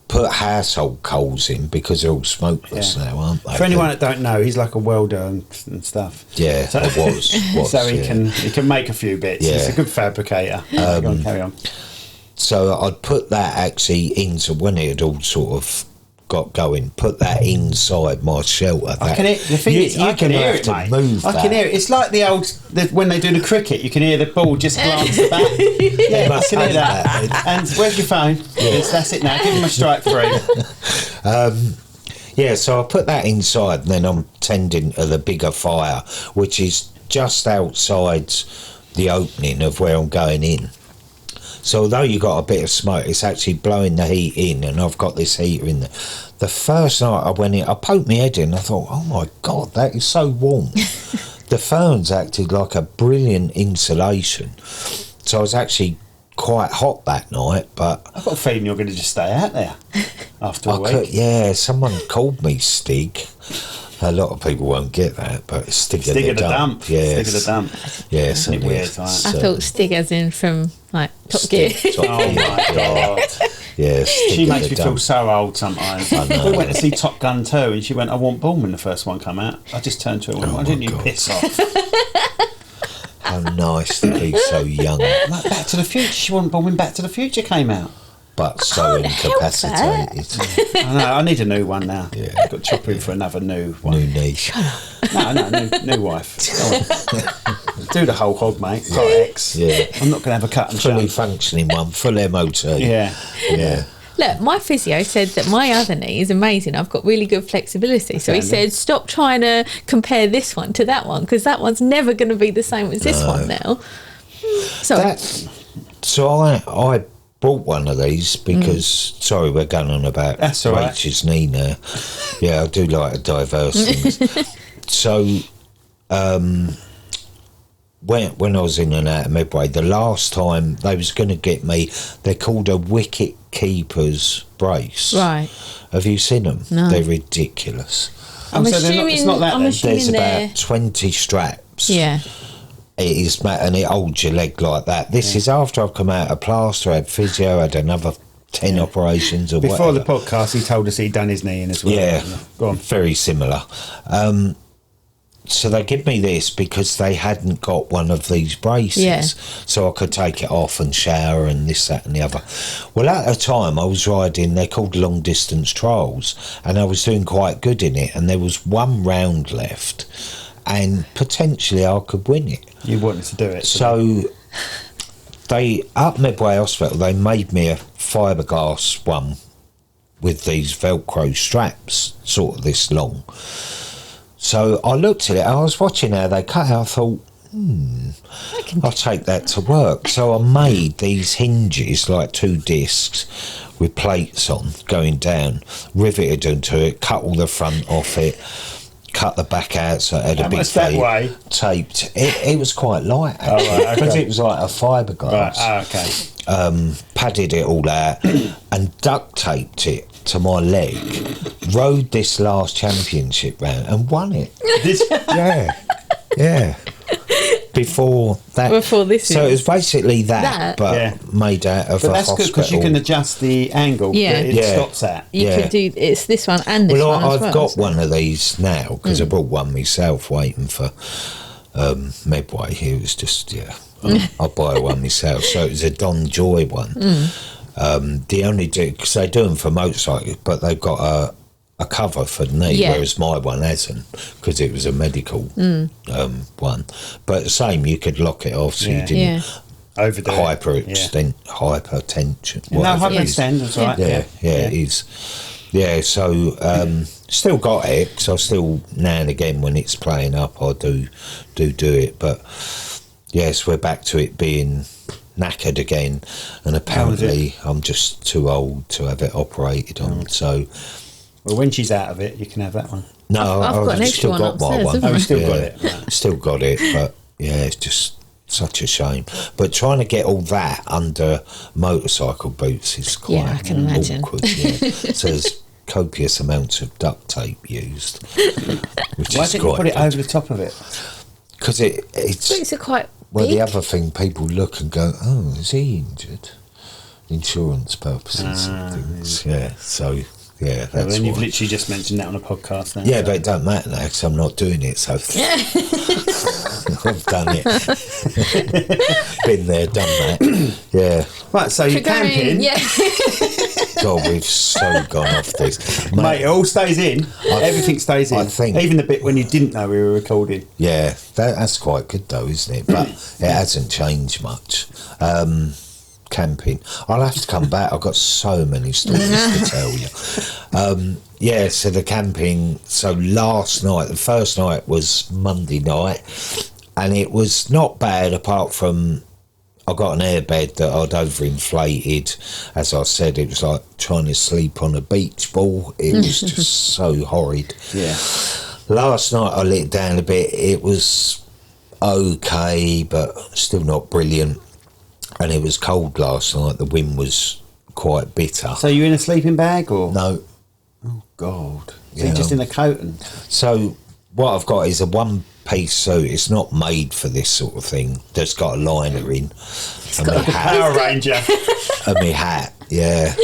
put household coals in because they're all smokeless now, aren't they? For anyone that don't know, he's like a welder and stuff. Yeah, so, I was. So he can make a few bits. He's a good fabricator. Carry on. So I'd put that actually into, when it had all sort of got going, put that inside my shelter. I can hear, the thing is, I can hear it, mate. I can hear it. It's like the old, when they do the cricket, you can hear the ball just glance the bat. Yeah, I can hear that. And where's your phone? Yes, that's it now. Give him a strike 3. So I put that inside, and then I'm tending to the bigger fire, which is just outside the opening of where I'm going in. So although you got a bit of smoke, it's actually blowing the heat in, and I've got this heater in there. The first night I went in, I poked my head in, I thought, oh my God, that is so warm. The ferns acted like a brilliant insulation. So I was actually quite hot that night, but... I've got a feeling you're going to just stay out there after a week. Someone called me Stig. A lot of people won't get that, but it's Stig of the Dump. Yeah, Stig of the Dump. Yeah, so weird, I thought Stig as in from, like, Top Gear. Oh my God. Yeah, she makes me feel so old sometimes. We went to see Top Gun 2 and she went, I want Born when the first one come out. I just turned to her and went, why didn't you piss off? How nice to be so young. Like Back to the Future. She wasn't born when Back to the Future came out. But so incapacitated. I know, I need a new one now. Yeah. I've got to chop in for another new one. New knee. No, new wife. Do the whole hog, mate. Got X. Yeah. I'm not going to have a cut and Fully shunt. functioning one, full MOT. Yeah. Look, my physio said that my other knee is amazing. I've got really good flexibility. So he said, stop trying to compare this one to that one, because that one's never going to be the same as this one now. So I bought one of these because, sorry, we're going on about Rachel's knee now. Yeah, I do like to diverse things. So, when I was in and out of Medway, the last time they was going to get me, they're called a wicket keeper's brace. Right. Have you seen them? No. They're ridiculous. I'm assuming, it's not that There's about 20 straps. Yeah. It is, and it holds your leg like that. This is after I've come out of plaster, had physio, had another 10 operations or Before whatever. the podcast, he told us he'd done his knee in as well. Yeah, Go on. very similar. So they give me this because they hadn't got one of these braces, so I could take it off and shower and this, that and the other. Well, at the time I was riding, they're called long distance trials, and I was doing quite good in it, and there was one round left and potentially I could win it. You wanted to do it. So they, up Medway Hospital, they made me a fiberglass one with these Velcro straps, sort of this long. So I looked at it, I was watching how they cut it, I thought, I'll take that to work. So I made these hinges, like 2 discs with plates on, going down, riveted into it, cut all the front off it, cut the back out so it had a big that taped. It was quite light, actually, because it was like a fiberglass. Padded it all out and duct taped it to my leg, rode this last championship round and won it. Yeah. Before this, so it was basically that. But made out of a hospital. But that's good because you can adjust the angle that it stops at. You could do it's this one and this one as well. I've got one of these now because I bought one myself, waiting for Medway. It was just I'll buy one myself. So it was a Don Joy one. The only because they do them for motorcycles, but they've got a cover for the knee, whereas my one hasn't because it was a medical one. But the same, you could lock it off so you didn't overdo hypertension. No, hyperextend is right. Yeah, it is. Yeah, so still got it. So still now and again when it's playing up, I do it. But yes, we're back to it being knackered again, and apparently I'm just too old to have it operated on. So. Well, when she's out of it, you can have that one. No, I've still got my one. I've still got it. Right. Still got it, but it's just such a shame. But trying to get all that under motorcycle boots is quite I can imagine. Awkward. So there's copious amounts of duct tape used. Why didn't you put it over the top of it? Because it's quite well, big. the other thing, people look and go, oh, is he injured? Insurance purposes and things. Yeah, so... Yeah, that's then you've literally just mentioned that on a podcast now. Yeah, but it don't matter now because I'm not doing it, so I've done it. Been there, done that. Yeah. Right, so you're camping. Yeah. God, we've so gone off this. Mate, it all stays in. Everything stays in. I think. Even the bit when you didn't know we were recording. Yeah, that's quite good though, isn't it? But it hasn't changed much. Camping. I'll have to come back. I've got so many stories to tell you. So the camping. So last night, the first night was Monday night, and it was not bad apart from I got an airbed that I'd overinflated. As I said, it was like trying to sleep on a beach ball. It was just so horrid. Yeah. Last night I let it down a bit. It was okay, but still not brilliant. And it was cold last night. The wind was quite bitter. So you in a sleeping bag or? No. Oh God. So you're just in a coat and. So what I've got is a one-piece suit. It's not made for this sort of thing. That's got a liner in. And got a Power Ranger. And my hat. Yeah.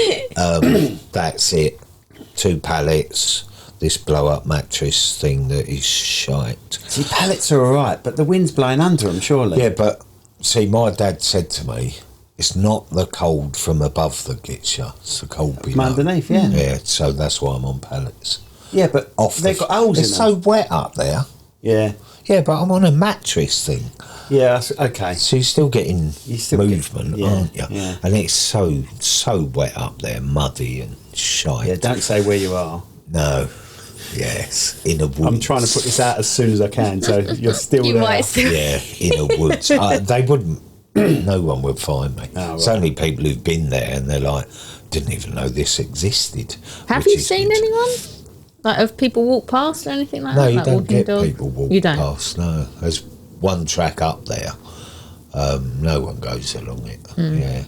That's it. 2 pallets. This blow-up mattress thing that is shite. See, pallets are all right, but the wind's blowing under them, surely. Yeah, but see, my dad said to me, it's not the cold from above that gets you, it's the cold below. From underneath, yeah. Yeah, so that's why I'm on pallets. Yeah, but they've got holes in them. It's so wet up there. Yeah. Yeah, but I'm on a mattress thing. Yeah, that's, okay. So you're still getting movement, aren't you? Yeah. And it's so wet up there, muddy and shite. Yeah, don't say where you are. No. Yes, in a woods. I'm trying to put this out as soon as I can, so you're still You there. might still. Yeah, in a woods. They wouldn't. No one would find me. Oh, It's right. only people who've been there and they're like, didn't even know this existed. Have which you is seen good. anyone? Like, have people walk past or anything like No, that? you Like don't walking get dog? people walk You don't? past. No, there's one track up there. No one goes along it. Yeah,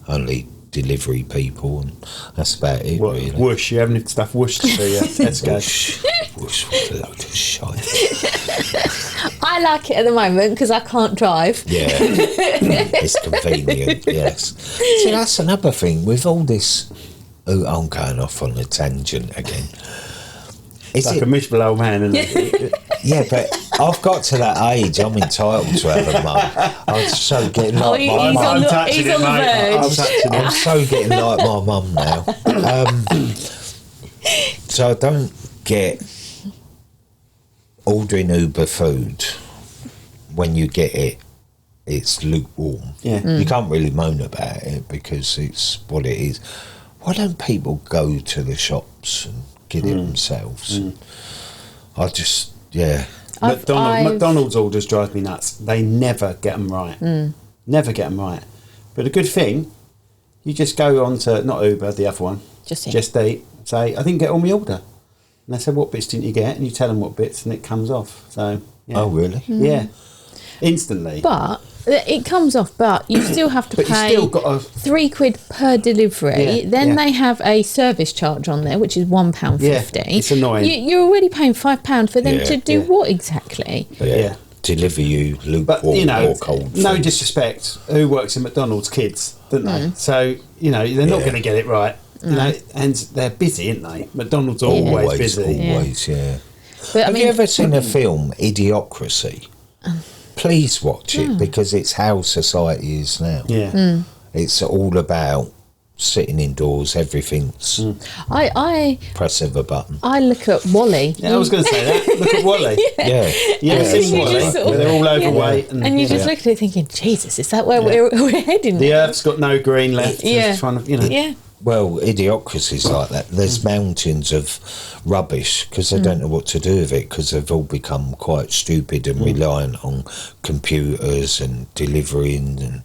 only delivery people, and that's about it. What, really. whoosh, you having stuff whooshed to you. Let's go. Whoosh, what a load of shite. I like it at the moment because I can't drive. Yeah, it's convenient. Yes. See, that's another thing with all this. Oh, I'm going off on a tangent again. Is Like it? a miserable old man, isn't it? Yeah, but I've got to that age. I'm entitled to have a mum. I'm so getting like he's my on mum. the- touching he's it, on the mate. verge. I'm so getting like my mum now. So I don't get ordering Uber food. When you get it, it's lukewarm. Yeah. You can't really moan about it because it's what it is. Why don't people go to the shops and get it themselves? I just, yeah. McDonald's orders drive me nuts. They never get them right. Never get them right. But a good thing, you just go on to, not Uber, the other one. Just Eat. Say, I didn't get all my order. And they say, what bits didn't you get? And you tell them what bits and it comes off. So, yeah. Oh, really? Yeah. Instantly. But it comes off, but you still have to But pay you still got to... £3 per delivery. Yeah, Then yeah. they have a service charge on there, which is £1.50. Yeah, it's annoying. You're already paying £5 for them Yeah, to do what exactly? Yeah. Deliver you But, lukewarm you know, or cold no food. disrespect, who works in McDonald's? Kids, don't they? So, you know, they're not Yeah. going to get it right. You know, and they're busy, aren't they? McDonald's are always busy. Always, yeah. But, Have you ever seen a film, Idiocracy? Please watch it because it's how society is now. Yeah. It's all about sitting indoors, everything's I press of a button. I look at Wally. Yeah, I was going to say that. Look at Wally. Yeah. You ever And seen you Wally? just sort of- Where they're all overweight. And you just look at it thinking, Jesus, is that where we're heading? The now? Earth's got no green left. Yeah. Just trying to, you know. Yeah. Well, Idiocracy's like that. There's mountains of rubbish because they don't know what to do with it because they've all become quite stupid and reliant on computers and delivering and,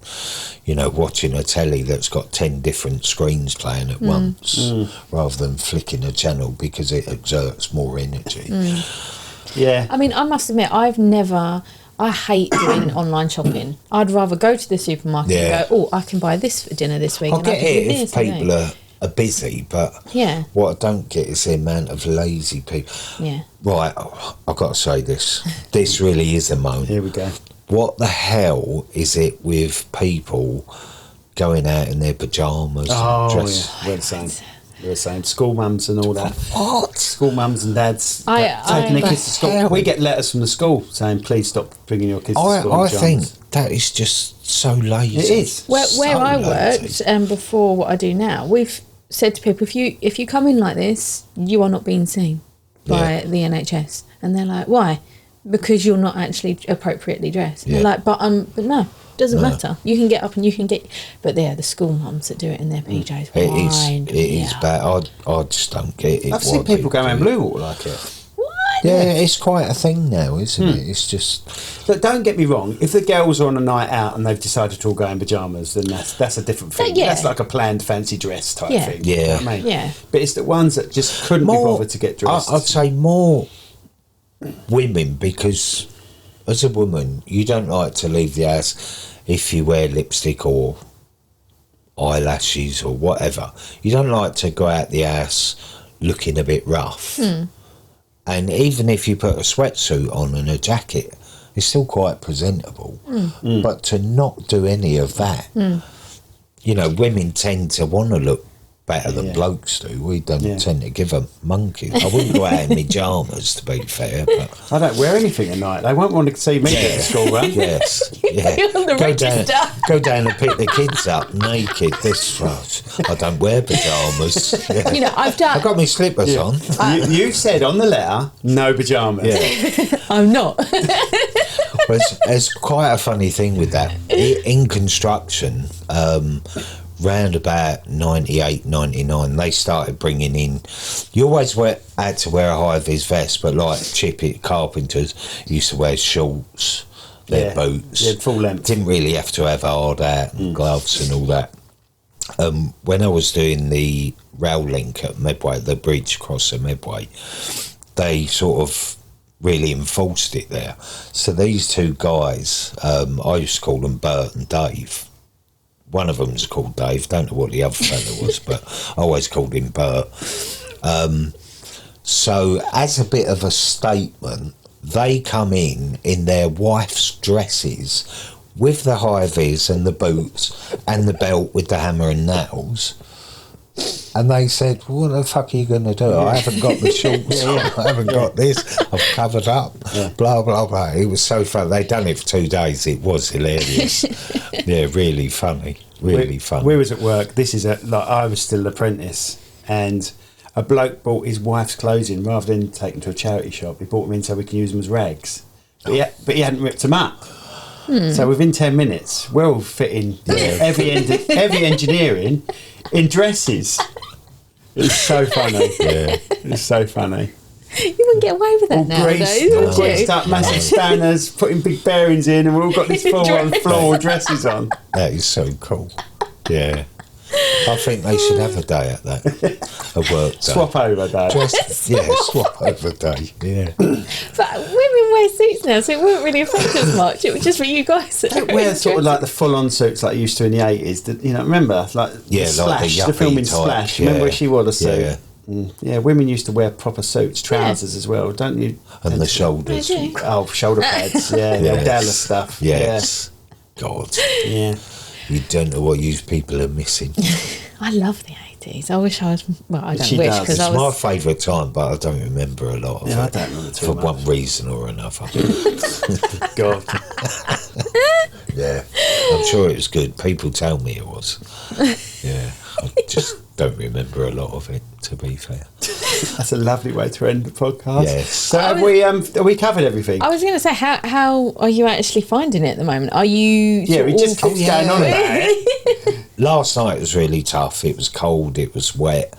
you know, watching a telly that's got 10 different screens playing at once rather than flicking a channel because it exerts more energy. Yeah. I mean, I must admit, I hate doing online shopping. I'd rather go to the supermarket and go, I can buy this for dinner this week. I and get can do it if this, you people know. are busy, but Yeah. what I don't get is the amount of lazy people. Yeah. Right, I've got to say this. This really is a moan. Here we go. What the hell is it with people going out in their pyjamas and dress? Yeah. We're the same. We're the same. School mums and all that. What? School mums and dads I- taking their I- kids to school. We get letters from the school saying, please stop bringing your kids to school. I in think pyjamas. that is just so lazy. It is. Where So I lazy. worked before what I do now, we've said to people, if you come in like this, you are not being seen by the NHS. And they're like, why? Because you're not actually appropriately dressed. And Yeah. they're like, but no, doesn't matter. You can get up and you can get. But they're the school mums that do it in their PJs. It is bad. I just don't get it. I've seen people go around Blue Water like it. What? it's quite a thing now, isn't it? It's just... Look, don't get me wrong. If the girls are on a night out and they've decided to all go in pyjamas, then that's a different thing. That's like a planned fancy dress type thing. Yeah. You know what I mean? Yeah. But it's the ones that just couldn't be bothered to get dressed. I'd say more women, because as a woman, you don't like to leave the house if you wear lipstick or eyelashes or whatever. You don't like to go out the house looking a bit rough. And even if you put a sweatsuit on and a jacket, it's still quite presentable. But to not do any of that, you know, women tend to want to look better than blokes do. We don't tend to give a monkey. I wouldn't go out in pyjamas, to be fair, but I don't wear anything at night. They won't want to see me at the school run. Yes, On the go down and pick the kids up naked. I don't wear pyjamas. You know, I've got my slippers on. You said on the letter, no pyjamas. Yeah. I'm not. There's quite a funny thing with that. In construction, round about 98, 99, they started bringing in... You always had to wear a high-vis vest, but like chippy carpenters used to wear shorts, their boots. Yeah, full length. Didn't really have to have a hard hat and gloves and all that. When I was doing the rail link at Medway, the bridge across the Medway, they sort of really enforced it there. So these two guys, I used to call them Bert and Dave. One of them's called Dave, don't know what the other fella was, but I always called him Bert. So as a bit of a statement, they come in their wife's dresses with the high vis and the boots and the belt with the hammer and nails. And they said, well, what the fuck are you going to do? I haven't got the shorts on, I haven't got this, I've covered up, blah, blah, blah. It was so funny. They'd done it for 2 days. It was hilarious. Yeah, really funny, funny. We was at work. This is I was still an apprentice, and a bloke bought his wife's clothes in rather than take them to a charity shop. He bought them in so we can use them as rags. But he hadn't ripped them up. So within 10 minutes, we're all fitting heavy engineering in dresses. It's so funny. Yeah, it's so funny. You wouldn't get away with that nowadays, all greased up, massive spanners, putting big bearings in, and we've all got these full-on floor dresses on. That is so cool. Yeah. I think they should have a day at that. A work day. Swap over day. Swap over day. Yeah. But women wear suits now, so it won't really affect us much. It was just for you guys. Don't wear sort of like the full-on suits like you used to in the 80s. You know, remember? Like Slash, the film in Slash. Remember where she wore the suit? Yeah, women used to wear proper suits, trousers as well, don't you? And the shoulders. Oh, shoulder pads, the old Dallas stuff. Yes. God. Yeah. You don't know what you people are missing. I love the 80s. I wish I was... Well, I don't She wish, does. because It's I was... my favourite time, but I don't remember a lot of it. I don't remember too for much. one reason or another. God. Yeah. I'm sure it was good. People tell me it was. Yeah. I just don't remember a lot of it, to be fair. That's a lovely way to end the podcast. Yes. So have we covered everything? I was going to say, how are you actually finding it at the moment? Are you... Yeah, we just keep going on about it. Last night was really tough. It was cold, it was wet.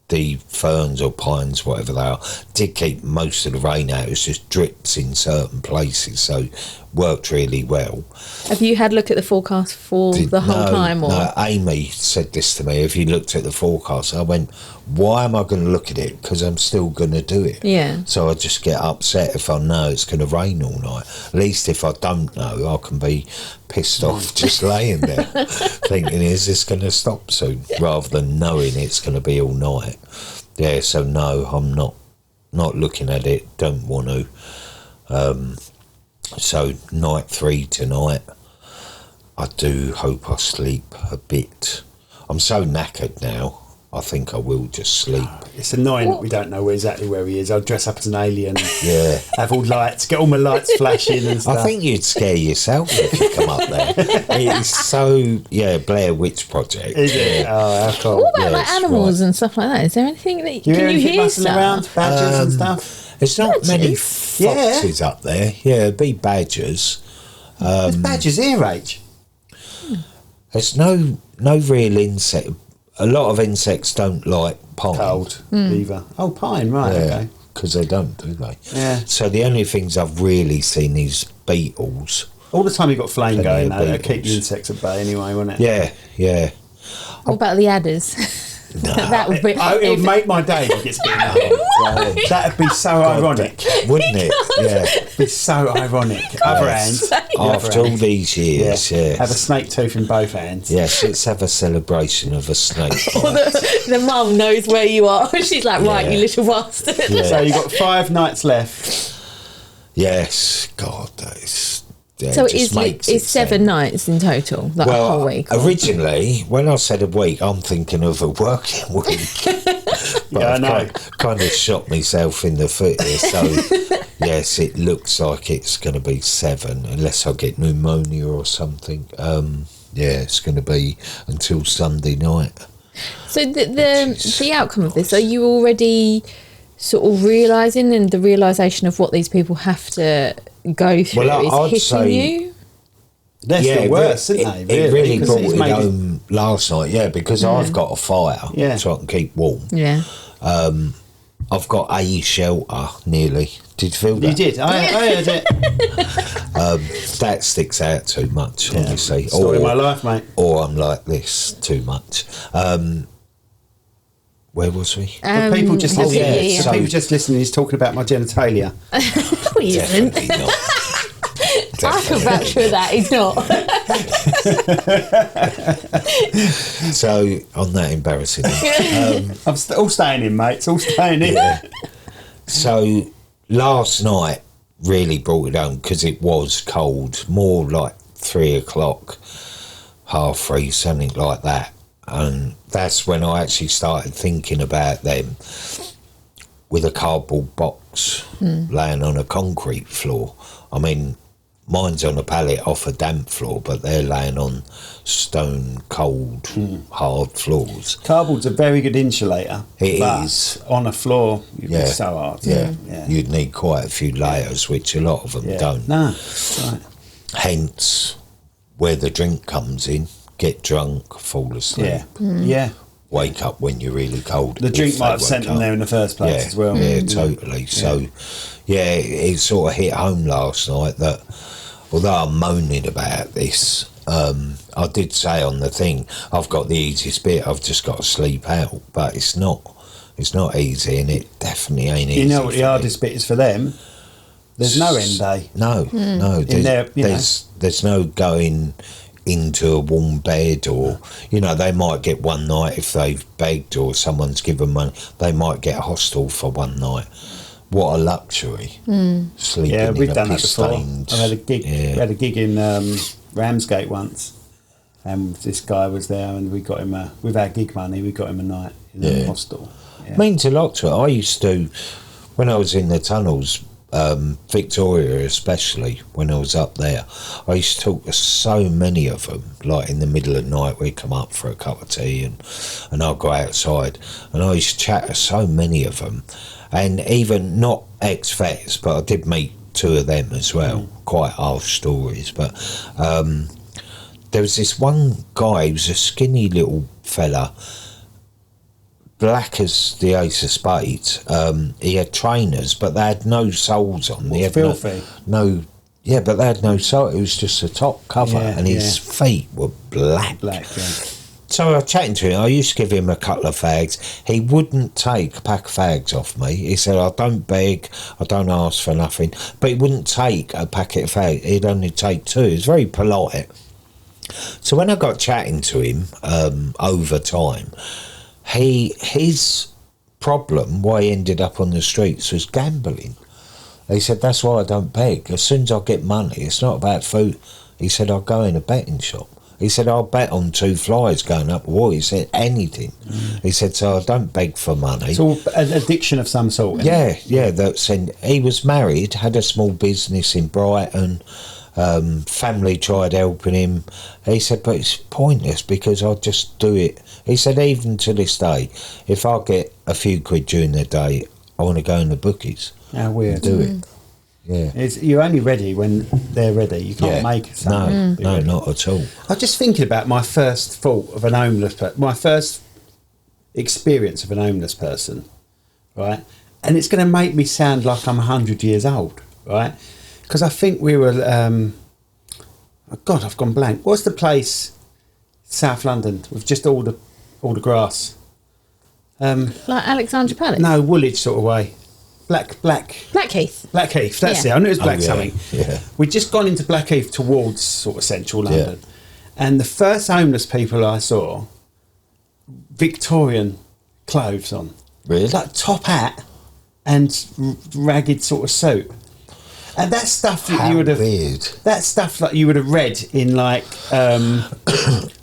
The ferns or pines, whatever they are, did keep most of the rain out. It was just drips in certain places, so worked really well. Have you had a look at the forecast for the whole time? Or? No, Amy said this to me. Have you looked at the forecast? I went, why am I going to look at it? Because I'm still going to do it. Yeah. So I just get upset if I know it's going to rain all night. At least if I don't know, I can be pissed off just laying there thinking, is this going to stop soon? Rather than knowing it's going to be all night. Yeah, so no, I'm not looking at it. Don't want to. So night 3 tonight. I do hope I sleep a bit. I'm so knackered now. I think I will just sleep. It's annoying that we don't know exactly where he is. I'll dress up as an alien. Yeah. Have all lights, get all my lights flashing and stuff. I think you'd scare yourself if you come up there. It's so, Blair Witch Project. Is it? Oh, how cool. What about like animals and stuff like that? Is there anything that Can you hear rustling around? Badgers and stuff? There's not many foxes up there. Yeah, it'd be badgers. There's badgers here, H. There's no real insect. A lot of insects don't like pine. Cold either. Oh, pine, right, okay. because they don't, do they? Yeah. So the only things I've really seen is beetles. All the time you've got flame going, though, that'll keep the insects at bay anyway, won't it? Yeah, yeah. What about the adders? No. That would be. It would make my day if it gets bitten up. That'd be so ironic, wouldn't it? Yeah. It'd be so ironic. Other hands. After all these years, yeah. Have a snake tooth in both hands. Yes, let's have a celebration of a snake bite. The mum knows where you are. She's like, right, you little bastard. Yeah. So you've got 5 nights left. Yes, God, that is... Yeah, So it's 7 nights in total, like a whole week? Or? Originally, when I said a week, I'm thinking of a working week. But I know. Kind of shot myself in the foot here. So, yes, it looks like it's going to be 7, unless I get pneumonia or something. Yeah, it's going to be until Sunday night. So the outcome of this, are you already sort of realising, and the realisation of what these people have to go through is hitting you? They're still worse, aren't they? It really brought it home last night, because I've got a fire, so I can keep warm. Yeah. I've got a shelter nearly. Did you feel that? You did. I heard it. That sticks out too much, obviously. Story of my life, mate. Or I'm like this too much. Where was we? People just listening. yeah. So people just listening. He's talking about my genitalia. No, he isn't. Definitely not. I can vouch for that. He's not. So on that embarrassing. I'm all staying in, mate. It's all staying in. Yeah. So last night really brought it home because it was cold, more like 3 o'clock, 3:30, something like that. And that's when I actually started thinking about them with a cardboard box laying on a concrete floor. I mean, mine's on a pallet off a damp floor, but they're laying on stone cold, hard floors. Cardboard's a very good insulator. It but is. On a floor, it'd be so hard. Yeah. You'd need quite a few layers, which a lot of them don't. No, right. Hence, where the drink comes in. Get drunk, fall asleep. Yeah. Wake up when you're really cold. The drink might have sent them there in the first place as well. Yeah, totally. So, it sort of hit home last night that although I'm moaning about this, I did say on the thing, I've got the easiest bit, I've just got to sleep out. But it's not easy, and it definitely ain't easy. You know what the hardest bit is for them? There's no end day. No. There's no going into a warm bed, or they might get one night if they've begged or someone's given money. They might get a hostel for one night. What a luxury! Sleeping in we've a done that before. piss-stained. I had a gig. We had a gig in Ramsgate once, and this guy was there, and we got him with our gig money. We got him a night in a hostel. Yeah. Means a lot to it. I used to, when I was in the tunnels. Victoria especially, when I was up there, I used to talk to so many of them, like in the middle of the night we'd come up for a cup of tea and I'd go outside, and I used to chat to so many of them, and even not ex-vets, but I did meet 2 of them as well, quite harsh stories, but there was this one guy, he was a skinny little fella, black as the ace of spades. He had trainers, but they had no soles on. They had filthy. But they had no sole. It was just a top cover, and his feet were black. So I was chatting to him. I used to give him a couple of fags. He wouldn't take a pack of fags off me. He said, I don't beg, I don't ask for nothing. But he wouldn't take a packet of fags. He'd only take 2. He was very polite. So when I got chatting to him over time, his problem, why he ended up on the streets, was gambling. He said, that's why I don't beg. As soon as I get money, it's not about food. He said, I'll go in a betting shop. He said, I'll bet on 2 flies going up the wall. He said, anything. He said, so I don't beg for money. It's all an addiction of some sort. He was married, had a small business in Brighton. Family tried helping him. He said, but it's pointless because I just do it. He said, even to this day, if I get a few quid during the day, I want to go in the bookies. How weird. Do it. Yeah. You're only ready when they're ready. You can't make something. No, not at all. I was just thinking about my first thought of an homeless person, my first experience of an homeless person, right? and it's going to make me sound like I'm 100 years old, right? Because I think we were, oh God, I've gone blank. What's the place, South London, with just all the grass? Like Alexandra Palace? No, Woolwich sort of way. Blackheath. Blackheath, that's it. I knew it was Black something. Yeah. We'd just gone into Blackheath towards sort of central London. Yeah. And the first homeless people I saw, Victorian clothes on. Really? Like top hat and ragged sort of suit. And that's stuff that you would have... weird. That's stuff that you would have read in like a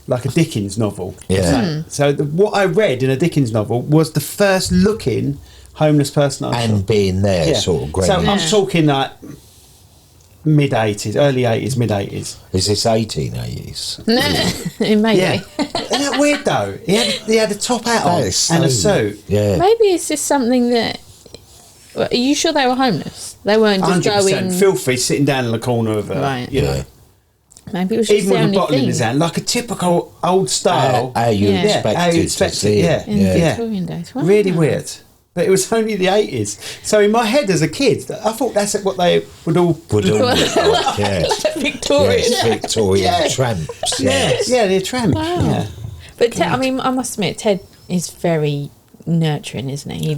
Dickens novel. Yeah. So what I read in a Dickens novel was the first looking homeless person I saw. And being there, sort of great. So I'm talking like mid-80s, early 80s, mid-80s. Is this 1880s? Maybe. Yeah. Isn't that weird though? He had a top hat on and a suit. Yeah. Maybe it's just something that... Are you sure they were homeless? They weren't just 100% going... filthy, sitting down in the corner of a... Right. You know. Maybe it was just Even the with only a bottle thing. in his hand, like a typical old style. How you expect it. Yeah. In the Victorian days. Wow. Really weird. But it was only the 80s. So in my head as a kid, I thought that's what they would all look like, yeah. Victorian. Yes, Victorian tramps. Yeah, they're tramps. Wow. Yeah. But Ted, I mean, I must admit, Ted is very nurturing, isn't he?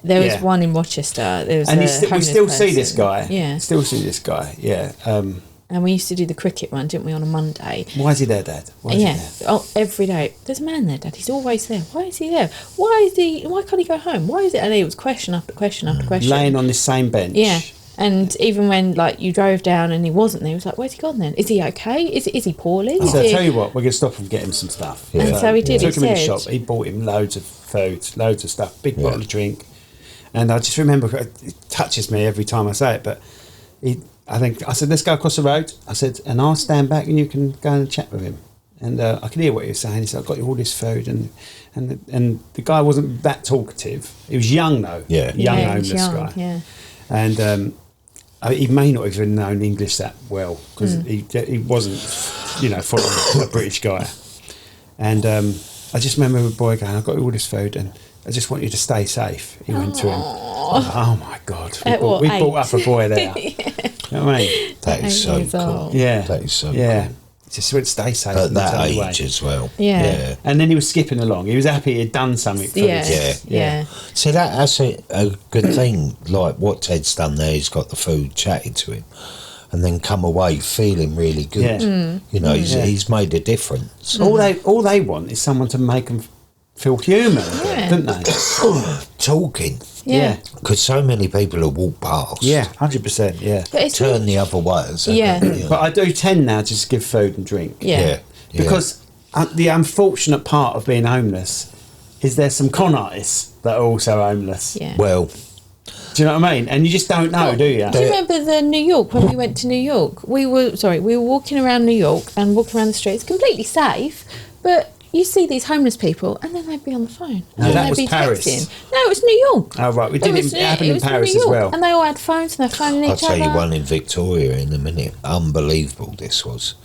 There was one in Rochester. There was and we still see this guy. Yeah. Still see this guy. Yeah. And we used to do the cricket run, didn't we, on a Monday? Why is he there, Dad? Why is he there? Oh, every day. There's a man there, Dad. He's always there. Why is he there? Why can't he go home? Why is it? And it was question after question after question. Laying on this same bench. Yeah. And even when like you drove down and he wasn't there, he was like, "Where's he gone then? Is he okay? Is he poorly?" So I tell you what, we're going to stop and get him some stuff. Yeah. And so he did. Took him in the shop. He bought him loads of food, loads of stuff, big bottle of drink. And I just remember, it touches me every time I say it, but I said, let's go across the road. I said, and I'll stand back and you can go and chat with him. And I could hear what he was saying. He said, I've got you all this food. And the guy wasn't that talkative. He was young though. Yeah. Young homeless guy. Yeah. And he may not have even known English that well because he wasn't, full a British guy. And I just remember the boy going, I've got you all this food and I just want you to stay safe. He went to him. Oh my God. We brought up a boy there. You know what I mean? That is so cool. Yeah. That is so cool. cool. Just went stay safe. At that age as well. Yeah. And then he was skipping along. He was happy he'd done something for us. Yeah. So that's a good thing. Like what Ted's done there, he's got the food, chatted to him, and then come away feeling really good. Yeah. He's made a difference. All they want is someone to make them feel human, don't they? Talking. Yeah. Because so many people have walked past. Yeah, 100%, yeah. But it's Turn the other way. But I do tend now to just give food and drink. Yeah. Because the unfortunate part of being homeless is there's some con artists that are also homeless. Yeah. Well, do you know what I mean? And you just don't know, do you? Do you remember the New York, when we went to New York? We were walking around New York and walking around the streets, completely safe, but you see these homeless people and then they'd be on the phone. No, and that they'd was be Paris. Texting. No, it was New York. Oh, right. It happened in Paris New as York. well. And they all had phones and they're phoning I'll each other. tell you one in Victoria in a minute. Unbelievable this was.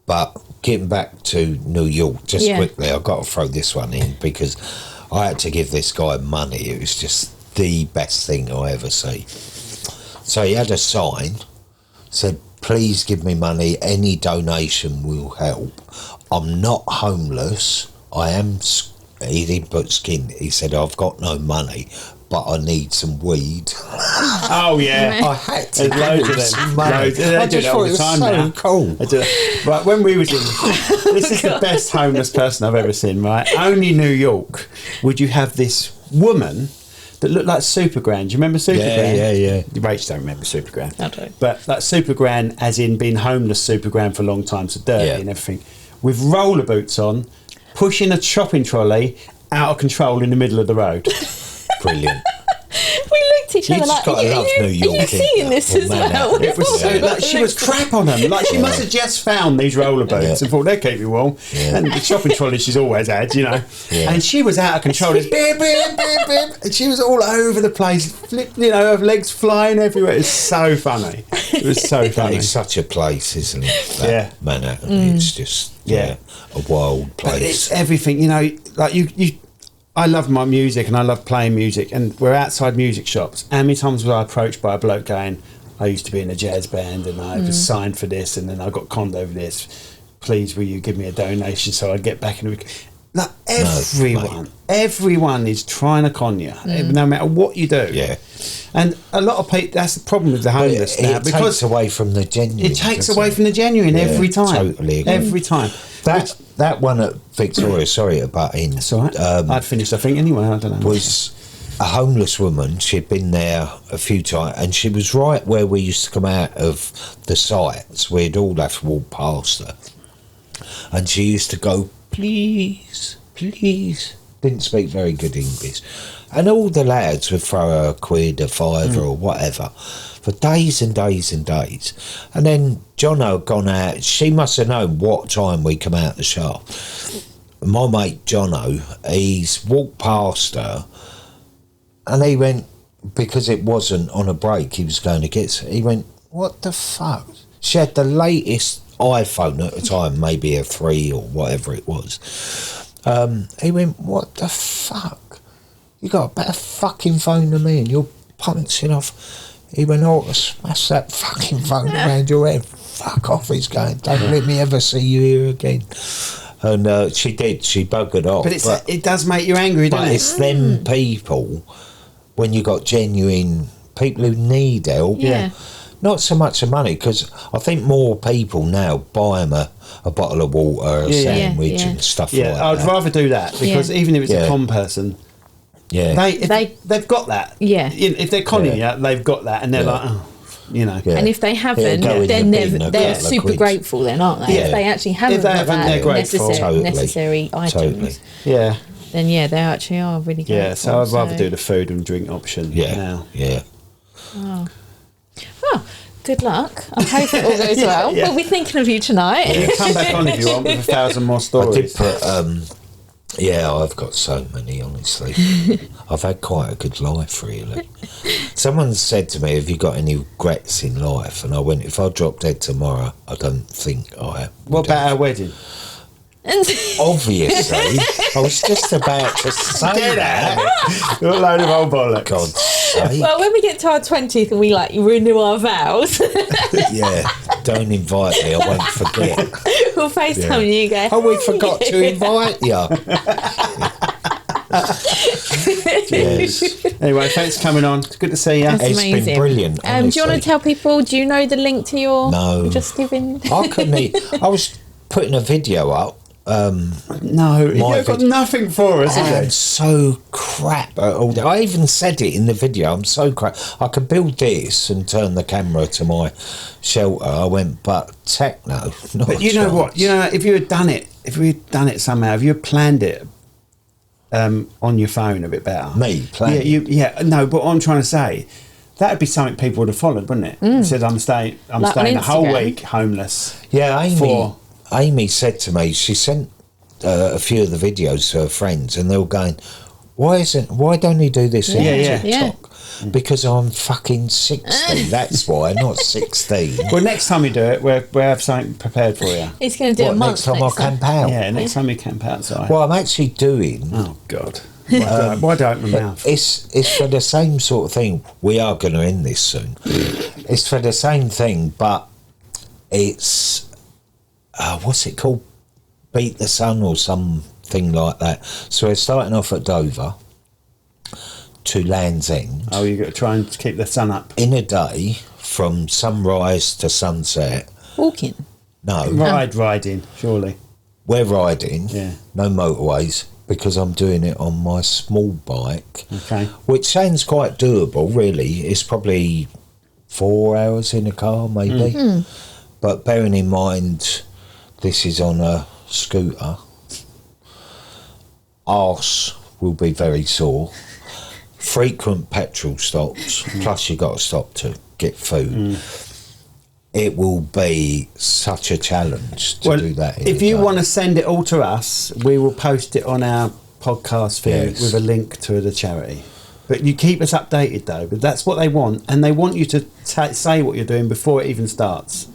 But getting back to New York, just quickly, I've got to throw this one in because I had to give this guy money. It was just the best thing I ever see. So he had a sign, said, please give me money, any donation will help. I'm not homeless, I am, he didn't put skin, he said, I've got no money, but I need some weed. Oh, yeah. I had to There's loads of them. Loads. They I do just that all thought it the was time so now. cool. Right, when we was in... This is the best homeless person I've ever seen, right? Only New York would you have this woman that looked like Supergran. Do you remember Supergran? Yeah. Rach don't remember Supergran. I don't. But like Supergran, as in being homeless Supergran for a long time, so dirty and everything, with roller boots on, pushing a shopping trolley out of control in the middle of the road. Brilliant. We looked at each other like, are you seeing this as well? It was so, like, she was crap on them. Like she must have just found these roller boots and thought they'll keep me warm. And the shopping trolley she's always had, And she was out of control. Beep, beep, beep, beep. And she was all over the place, her legs flying everywhere. It's so funny. It was so funny. It's such a place, isn't it? Manhattan. It's just a wild place. But it's everything, like you I love my music and I love playing music, and we're outside music shops. How many times was I approached by a bloke going, I used to be in a jazz band and I was signed for this and then I got conned over this. Please, will you give me a donation so I get back in the... Like, everyone is trying to con you, no matter what you do. Yeah. And a lot of people, that's the problem with the homeless now. It takes away from the genuine. It takes away from the genuine every time. Totally agree. Every time. That one at Victoria, sorry to butt in. That's all right. I'd finished, I think, anyway. I don't know. Was a homeless woman. She'd been there a few times, and she was right where we used to come out of the sites. We'd all have to walk past her. And she used to go, please, please. Didn't speak very good English. And all the lads would throw her a quid, a fiver or whatever for days and days and days. And then Jono had gone out. She must have known what time we come out the shop. My mate Jono, he's walked past her and he went, because it wasn't on a break he was going to get, he went, what the fuck? She had the latest iPhone at the time, maybe a 3 or whatever it was. He went, what the fuck? You got a better fucking phone than me and you're punching off. He went, oh, smash that fucking phone around your head. Fuck off, he's going, don't let me ever see you here again. And she did, she buggered off. But it does make you angry, doesn't it? But it's them people, when you got genuine people who need help. Yeah. Not so much the money, because I think more people now buy them a bottle of water, a sandwich and stuff like that. Yeah, I'd rather do that, because even if it's a con person, they've got that. Yeah. If they're conning you, they've got that, and they're like, oh, you know. Yeah. And if they haven't, then they're super grateful then, aren't they? Yeah. If they actually haven't got that necessary items. Totally. Yeah. Then they actually are really grateful. Yeah, so I'd rather do the food and drink option now. Yeah. Oh. Well, good luck. I hope it all goes well. We'll be thinking of you tonight. Yeah, come back on if you want with 1,000 more stories. I did put, I've got so many, honestly. I've had quite a good life, really. Someone said to me, have you got any regrets in life? And I went, if I drop dead tomorrow, I don't think I have. What about our wedding? Obviously. I was just about to say that. You're a load of old bollocks. God's sake. Well, when we get to our 20th and we renew our vows. Yeah, don't invite me, I won't forget. We'll FaceTime you and go, oh, we forgot to invite you. Yes. Anyway, thanks for coming on. It's good to see you. That's it's amazing. Been brilliant. Do you want to tell people, do you know the link to your... No. Just giving... I couldn't... I was putting a video up. No, you've got nothing for us, is I'm it? so crap at all that. I even said it in the video. I'm so crap. I could build this and turn the camera to my shelter. I went, but techno. But you know what? You know, if you had done it somehow, if you had planned it on your phone a bit better. Me planning? No, but what I'm trying to say, that would be something people would have followed, wouldn't it? It said, I'm staying the whole week homeless. Yeah, Amy said to me, she sent a few of the videos to her friends, and they were going, why don't he do this in TikTok? Because I'm fucking 60. That's why, not 16. Well, next time you do it, we'll have something prepared for you. He's going to do a month next time I camp out. Yeah, next time you camp outside. Well, I'm actually doing. Oh God. Why don't my mouth? It's for the same sort of thing. We are going to end this soon. It's for the same thing, but it's what's it called? Beat the Sun or something like that. So we're starting off at Dover to Land's End. Oh, you've got to try and keep the sun up. In a day, from sunrise to sunset. Walking? No. Riding, surely. We're riding. Yeah. No motorways, because I'm doing it on my small bike. Okay. Which sounds quite doable, really. It's probably 4 hours in a car, maybe. But bearing in mind, this is on a scooter. Arse will be very sore. Frequent petrol stops, plus you got to stop to get food. It will be such a challenge to do that. If you want to send it all to us, we will post it on our podcast feed with a link to the charity. But you keep us updated, though. But that's what they want, and they want you to say what you're doing before it even starts.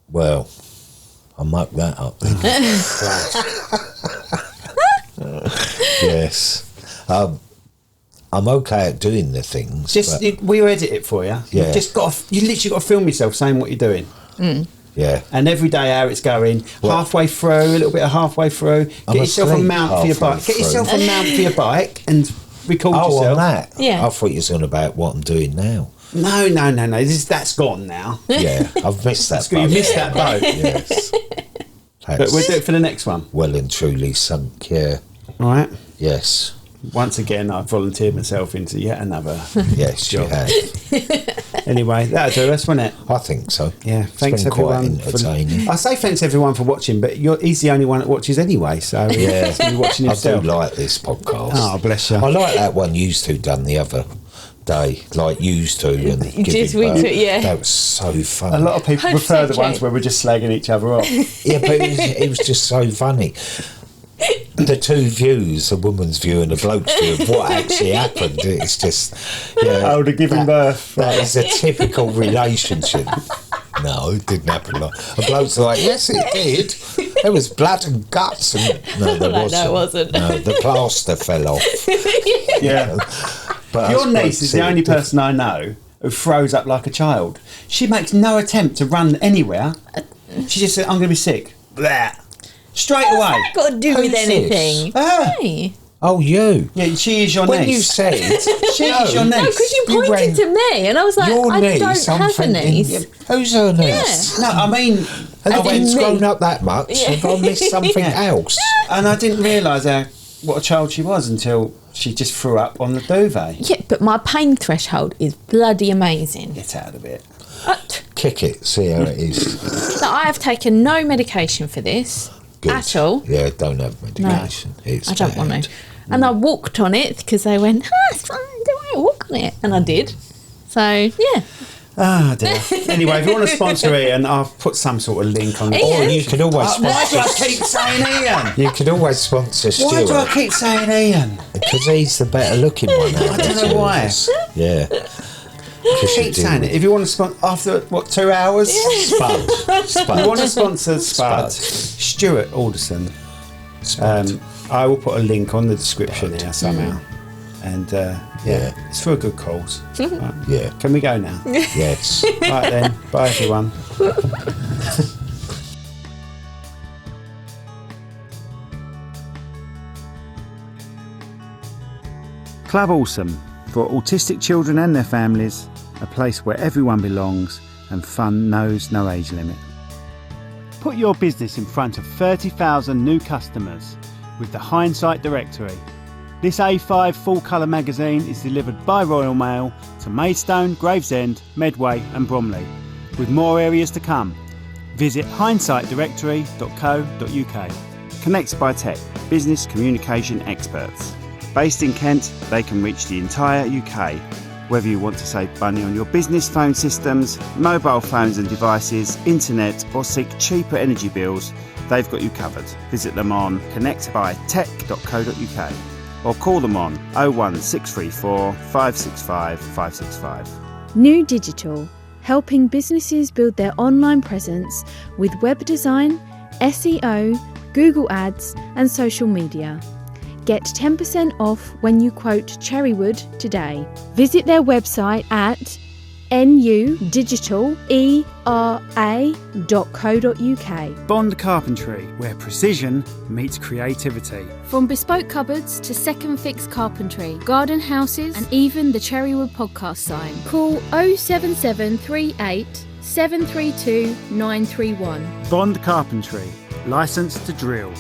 Well, I'll muck that up then. Yes. I'm okay at doing the things. We'll edit it for you. Yeah. You literally got to film yourself saying what you're doing. Yeah. And every day how it's going, halfway through, a little bit of halway through. Get yourself a mount for your bike. Get yourself a mount for your bike and record yourself. On that? Yeah. I thought you were on about what I'm doing now. No. That's gone now. Yeah, I've missed that boat. You missed that boat. Yes. But we'll do it for the next one. Well and truly sunk, yeah. All right. Yes. Once again, I volunteered myself into yet another yes, job. You have. Anyway, that'll do us, won't it? I think so. Yeah, thanks everyone. I say thanks everyone for watching, but he's the only one that watches anyway, so yeah, you're watching himself. I do like this podcast. Oh, bless you. I like that one used to done the other day, like used to, and that was so fun. A lot of people prefer the ones where we're just slagging each other off. Yeah, but it was just so funny. The two views, a woman's view and a bloke's view of what actually happened. It's just, oh, the giving birth. That is a typical relationship. No, it didn't happen. A bloke's like, yes, it did. There was blood and guts. And no, there wasn't. No, it wasn't. No, the plaster fell off. Yeah. But your niece is the only person I know who throws up like a child. She makes no attempt to run anywhere. She just said, I'm going to be sick. Blah. Straight away. What's that got to do with anything? Hey. Oh, you. Yeah, she is your niece. When you said... she is your niece. No, because you pointed to me and I was like, I don't have a niece. Who's her niece? Yeah. No, I mean... It's grown up that much. Have I missed something else? And I didn't realise what a child she was until she just threw up on the duvet. Yeah, but my pain threshold is bloody amazing. Get out of it. Kick it, see how it is. So I have taken no medication for this. Good. At all. Yeah, don't have medication. No, I don't want to. And I walked on it because they went, it's fine, don't worry, walk on it. And I did. So, yeah. Ah, dear. Anyway, if you want to sponsor Ian, I'll put some sort of link on. Or you can always sponsor. Why do I keep saying Ian? You can always sponsor Stuart. Why do I keep saying Ian? Because he's the better looking one. I don't know why. Yeah. Keep saying it. If you want to sponsor after 2 hours, Spud. You want to sponsor Spud? Stuart Alderson. I will put a link on the description here somehow. And it's for a good cause. Right. Yeah. Can we go now? Yes. Right then. Bye everyone. Club Awesome, for autistic children and their families, a place where everyone belongs and fun knows no age limit. Put your business in front of 30,000 new customers with the Hindsight Directory. This A5 full-colour magazine is delivered by Royal Mail to Maidstone, Gravesend, Medway and Bromley, with more areas to come. Visit hindsightdirectory.co.uk. Connects by Tech, business communication experts. Based in Kent, they can reach the entire UK. Whether you want to save money on your business phone systems, mobile phones and devices, internet, or seek cheaper energy bills, they've got you covered. Visit them on connectbytech.co.uk or call them on 01634 565 565. New Digital, helping businesses build their online presence with web design, SEO, Google Ads, and social media. Get 10% off when you quote Cherrywood today. Visit their website at nudigitalera.co.uk. Bond Carpentry, where precision meets creativity. From bespoke cupboards to second fix carpentry, garden houses, and even the Cherrywood podcast sign. Call 07738 732 931. Bond Carpentry, licensed to drill.